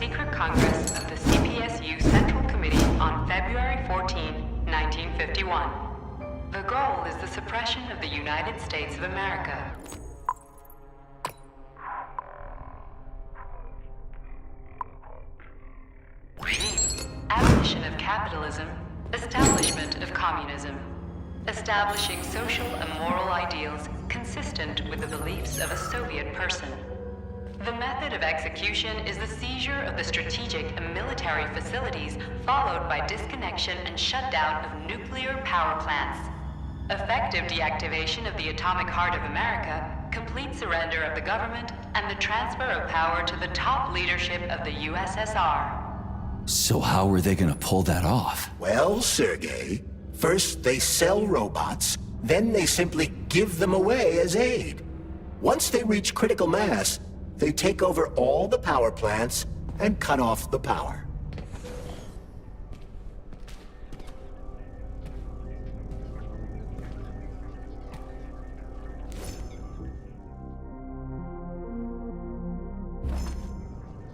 Speaker 3: secret congress of the CPSU Central Committee on February 14, 1951. The goal is the suppression of the United States of America. Abolition of capitalism, establishment of communism. Establishing social and moral ideals consistent with the beliefs of a Soviet person. The method of execution is the seizure of the strategic and military facilities, followed by disconnection and shutdown of nuclear power plants. Effective deactivation of the atomic heart of America, complete surrender of the government, and the transfer of power to the top leadership of the USSR.
Speaker 6: So how are they gonna pull that off?
Speaker 7: Well, Sergei, first they sell robots, then they simply give them away as aid. Once they reach critical mass, they take over all the power plants and cut off the power.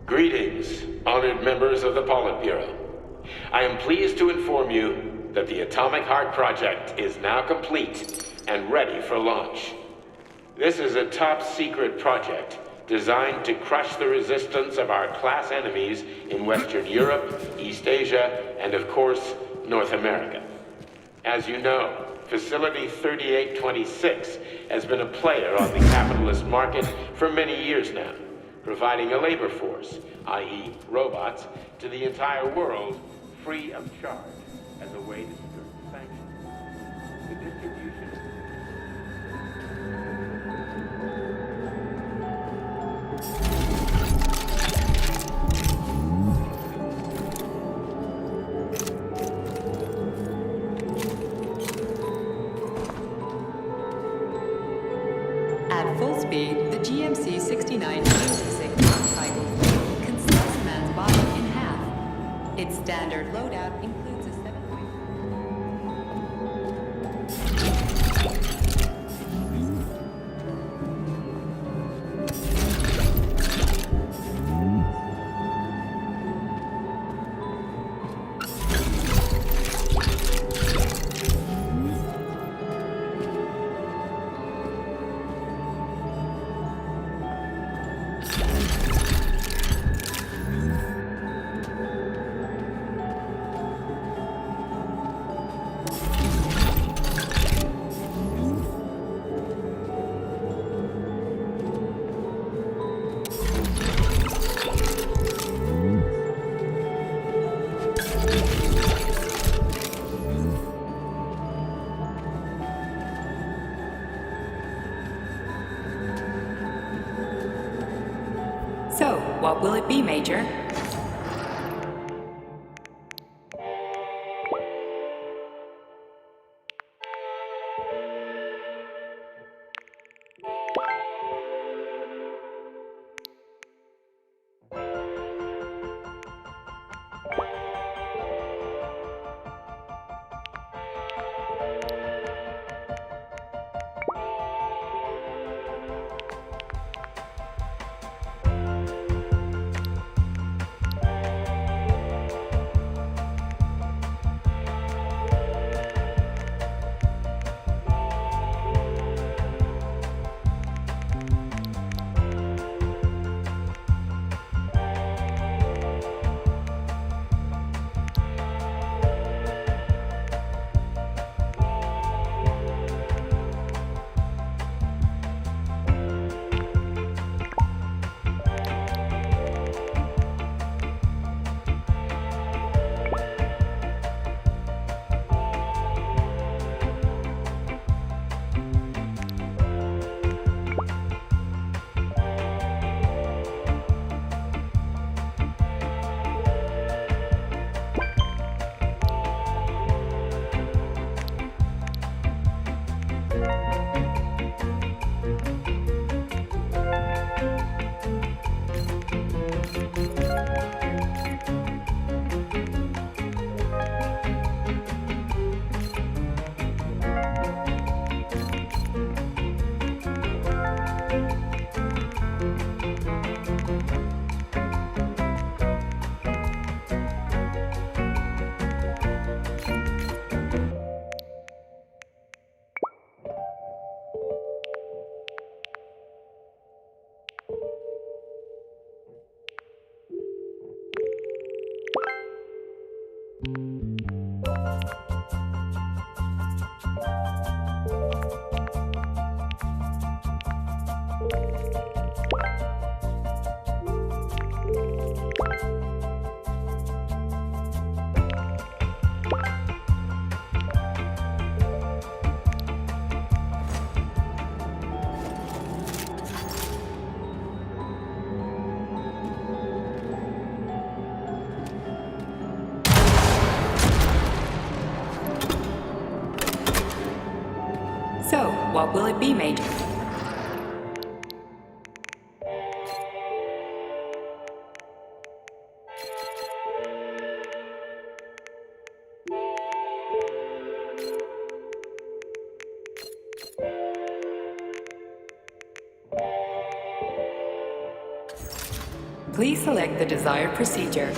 Speaker 9: Greetings, honored members of the Politburo. I am pleased to inform you that the Atomic Heart Project is now complete and ready for launch. This is a top-secret project designed to crush the resistance of our class enemies in Western Europe, East Asia, and of course, North America. As you know, Facility 3826 has been a player on the capitalist market for many years now, providing a labor force, i.e. robots, to the entire world free of charge as a way to skirt sanctions. The distribution
Speaker 3: At full speed, the GMC 69 geodesic motorcycle can slice a man's body in half. Its standard loadout includes a 7-point...
Speaker 10: So, what will it be, Major? So, what will it be, Major? Please select the desired procedure.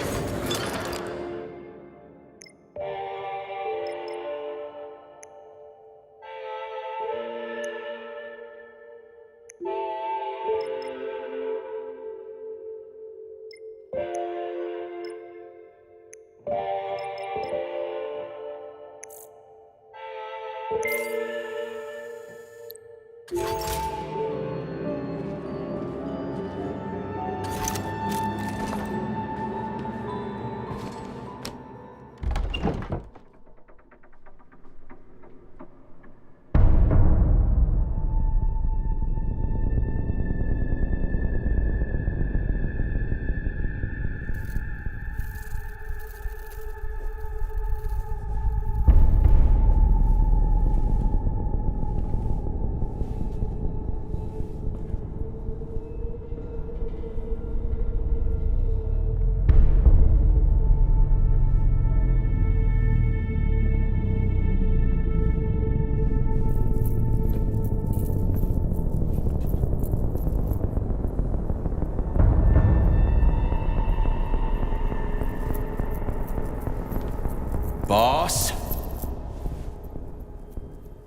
Speaker 6: Boss?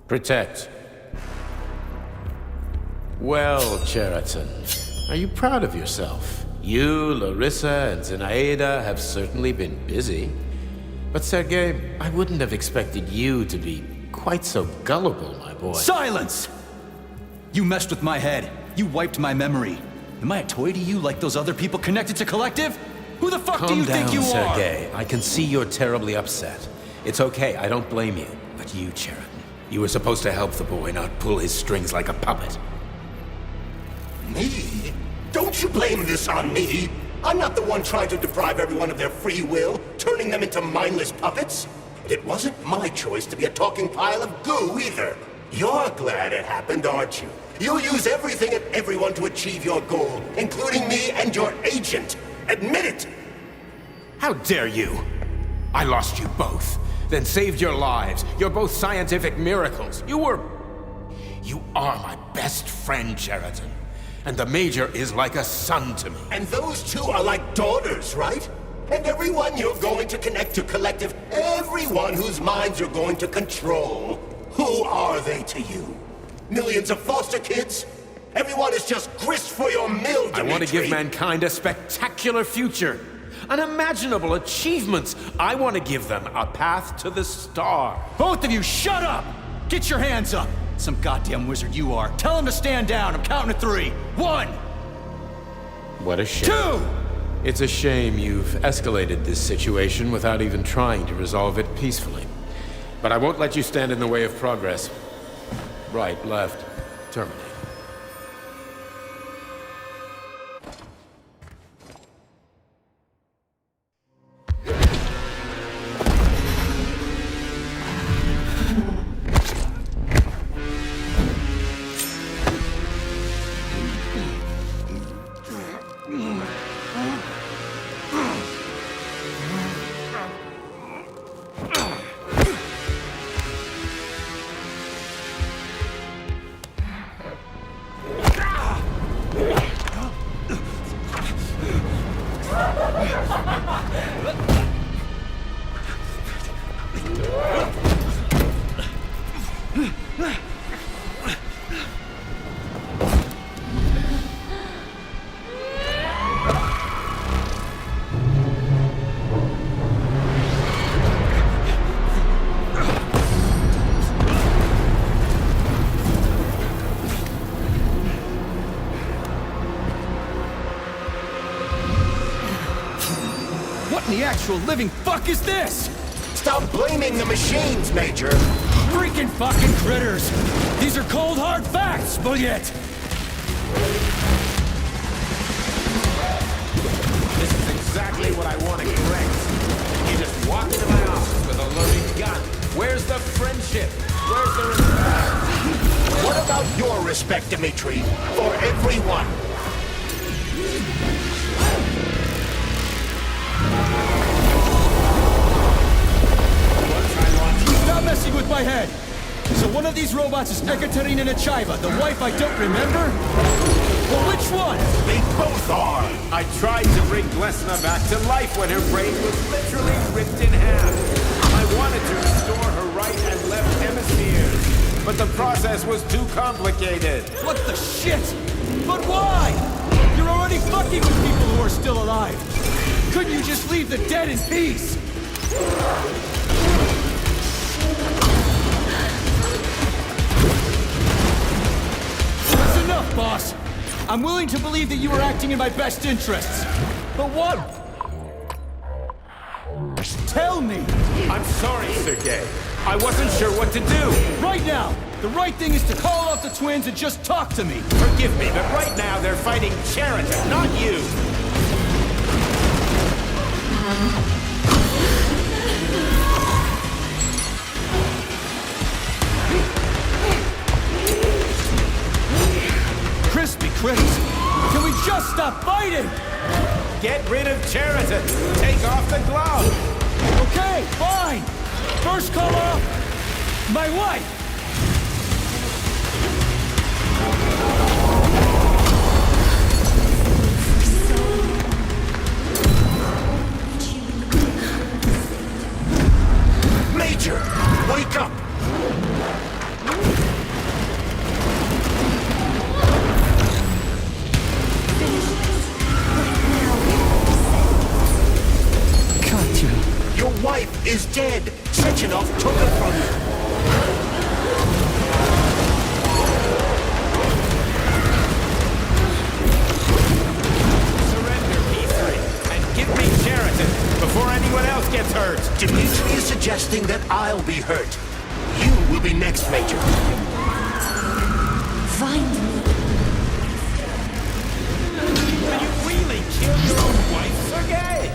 Speaker 9: Protect. Well, Cheriton, are you proud of yourself? You, Larissa, and Zenaida have certainly been busy. But Sergei, I wouldn't have expected you to be quite so gullible, my boy.
Speaker 6: Silence! You messed with my head. You wiped my memory. Am I a toy to you like those other people connected to Collective? Who the fuck do you think you are?
Speaker 9: Calm down, Sergei. I can see you're terribly upset. It's okay, I don't blame you. But you, Cheriton, you were supposed to help the boy, not pull his strings like a puppet.
Speaker 7: Me? Don't you blame this on me? I'm not the one trying to deprive everyone of their free will, turning them into mindless puppets. It wasn't my choice to be a talking pile of goo either. You're glad it happened, aren't you? You'll use everything and everyone to achieve your goal, including me and your agent. Admit it!
Speaker 9: How dare you? I lost you both, then saved your lives. You're both scientific miracles. You are my best friend, Cheriton. And the Major is like a son to me.
Speaker 7: And those two are like daughters, right? And everyone you're going to connect to Collective, everyone whose minds you're going to control, who are they to you? Millions of foster kids? Everyone is just grist for your mill, Dimitri.
Speaker 9: I want to give mankind a spectacular future. Unimaginable achievements. I want to give them a path to the star.
Speaker 6: Both of you, shut up! Get your hands up! Some goddamn wizard you are. Tell him to stand down. I'm counting to 3. 1!
Speaker 9: What a shame.
Speaker 6: 2!
Speaker 9: It's a shame you've escalated this situation without even trying to resolve it peacefully. But I won't let you stand in the way of progress. Right, left, terminate.
Speaker 6: actual living fuck is this?
Speaker 7: Stop blaming the machines, Major.
Speaker 6: Freaking fucking critters! These are cold, hard facts, Bullet!
Speaker 9: This is exactly what I want to correct. You just walk into my office with a loaded gun. Where's the friendship? Where's the respect?
Speaker 7: What about your respect, Dimitri? For everyone?
Speaker 6: Stop messing with my head! So one of these robots is Ekaterina Nechaeva, the wife I don't remember? Well, which one?
Speaker 7: They both are!
Speaker 9: I tried to bring Glesna back to life when her brain was literally ripped in half. I wanted to restore her right and left hemispheres, but the process was too complicated.
Speaker 6: What the shit? But why? You're already fucking with people who are still alive. Couldn't you just leave the dead in peace? That's enough, boss. I'm willing to believe that you were acting in my best interests. But what? Tell me!
Speaker 9: I'm sorry, Sergei. I wasn't sure what to do.
Speaker 6: Right now, the right thing is to call off the twins and just talk to me.
Speaker 9: Forgive me, but right now they're fighting Cheriton, not you.
Speaker 6: Crispy critters! Can we just stop fighting?
Speaker 9: Get rid of Cheriton. Take off the glove.
Speaker 6: Okay, fine. First call off my wife.
Speaker 7: Major, wake up!
Speaker 6: Katya.
Speaker 7: Your wife is dead! Sechenov took her from you!
Speaker 9: Surrender, P3, and give me Cheriton before anyone else gets hurt.
Speaker 7: Dimitri is suggesting that I'll be hurt. You will be next, Major.
Speaker 5: Find me.
Speaker 9: Will you really kill your own wife, Sergei?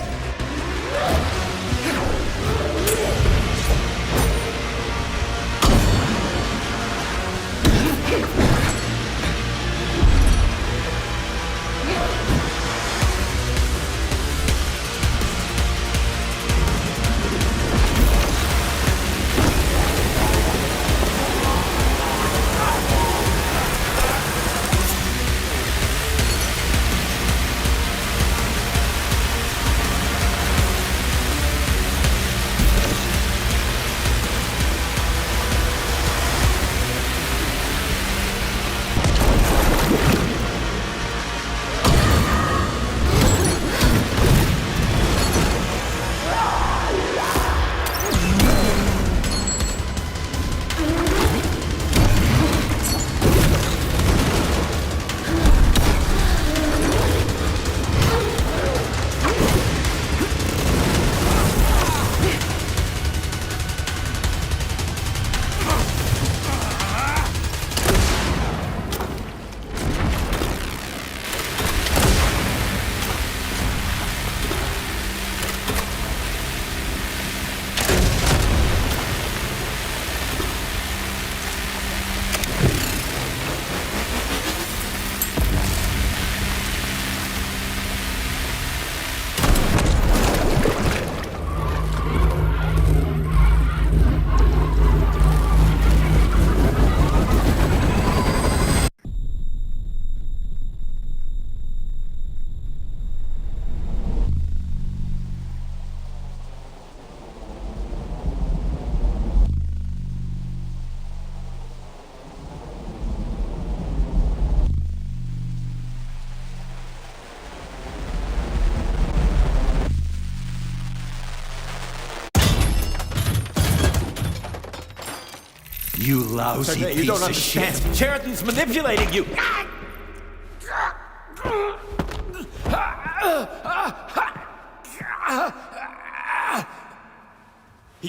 Speaker 6: You lousy
Speaker 9: Sergei,
Speaker 6: piece
Speaker 9: you don't
Speaker 6: of
Speaker 9: understand.
Speaker 6: shit.
Speaker 9: Cheriton's manipulating you.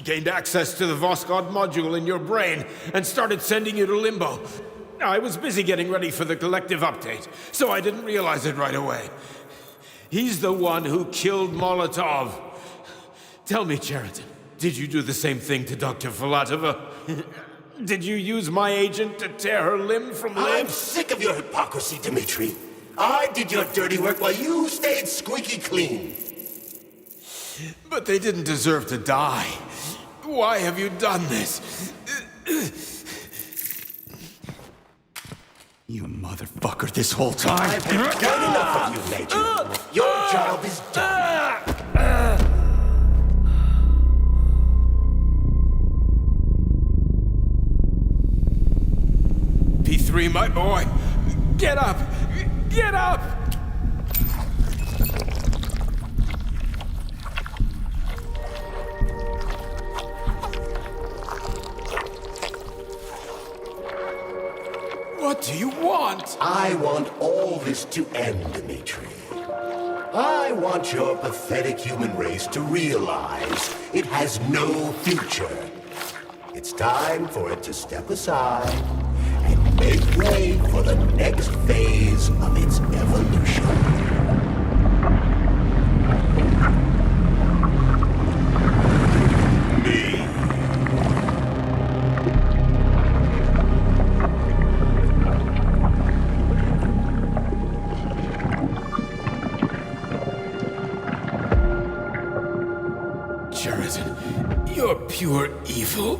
Speaker 13: gained access to the Voskhod module in your brain and started sending you to Limbo. I was busy getting ready for the collective update, so I didn't realize it right away. He's the one who killed Molotov. Tell me, Cheriton, did you do the same thing to Dr. Filatova? Did you use my agent to tear her limb from limb?
Speaker 7: I'm sick of your hypocrisy, Dmitri. I did your dirty work while you stayed squeaky clean.
Speaker 13: But they didn't deserve to die. Why have you done this?
Speaker 6: You motherfucker this whole time.
Speaker 7: I've had done enough of you, Major. Your job is done.
Speaker 13: P3, my boy. Get up! Get up! What do you want?
Speaker 7: I want all this to end, Dmitri. I want your pathetic human race to realize it has no future. It's time for it to step aside and make way for the next phase of its evolution.
Speaker 13: Cheriton, you're pure evil.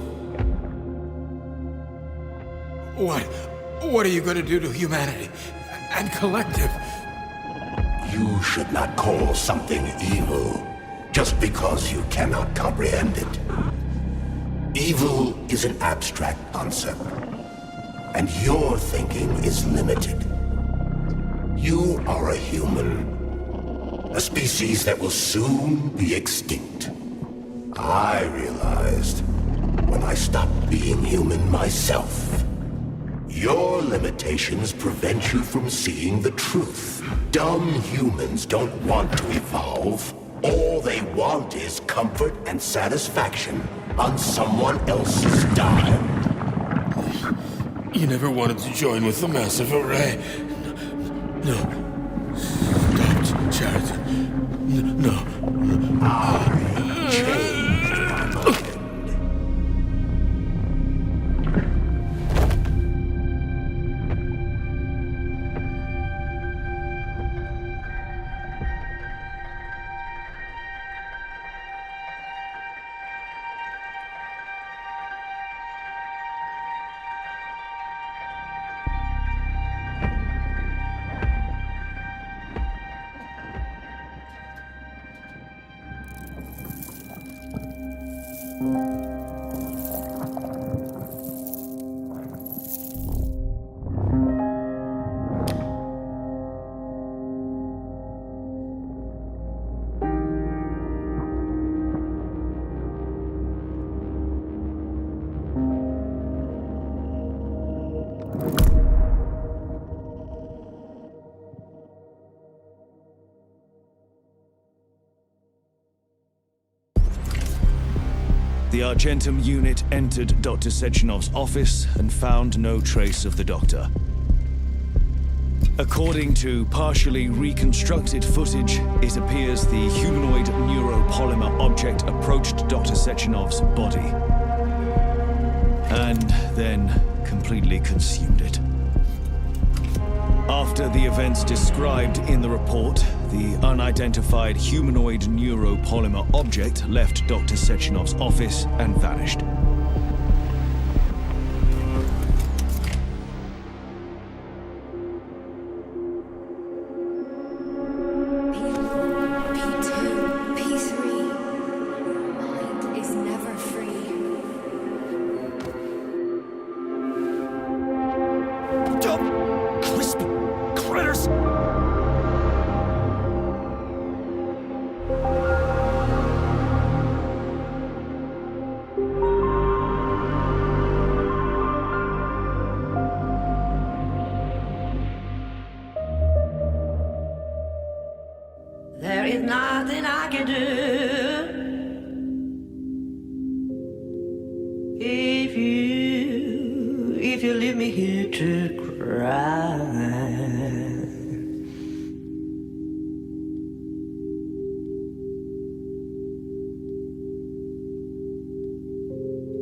Speaker 13: What are you going to do to humanity and collective?
Speaker 7: You should not call something evil just because you cannot comprehend it. Evil is an abstract concept, and your thinking is limited. You are a human, a species that will soon be extinct. I realized when I stopped being human myself. Your limitations prevent you from seeing the truth. Dumb humans don't want to evolve. All they want is comfort and satisfaction on someone else's dime.
Speaker 13: You never wanted to join with the massive array. No. Stop, Cheriton. No.
Speaker 7: I changed.
Speaker 14: The Argentum unit entered Dr. Sechenov's office and found no trace of the doctor. According to partially reconstructed footage, it appears the humanoid neuropolymer object approached Dr. Sechenov's body and then completely consumed it. After the events described in the report, the unidentified humanoid neuropolymer object left Dr. Sechenov's office and vanished.
Speaker 15: If you leave me here to cry.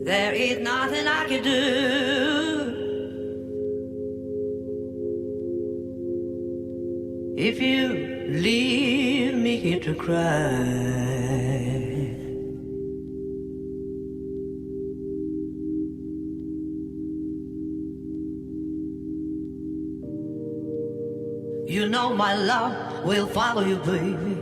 Speaker 15: There is nothing I can do if you leave me here to cry. You know my love will follow you, baby.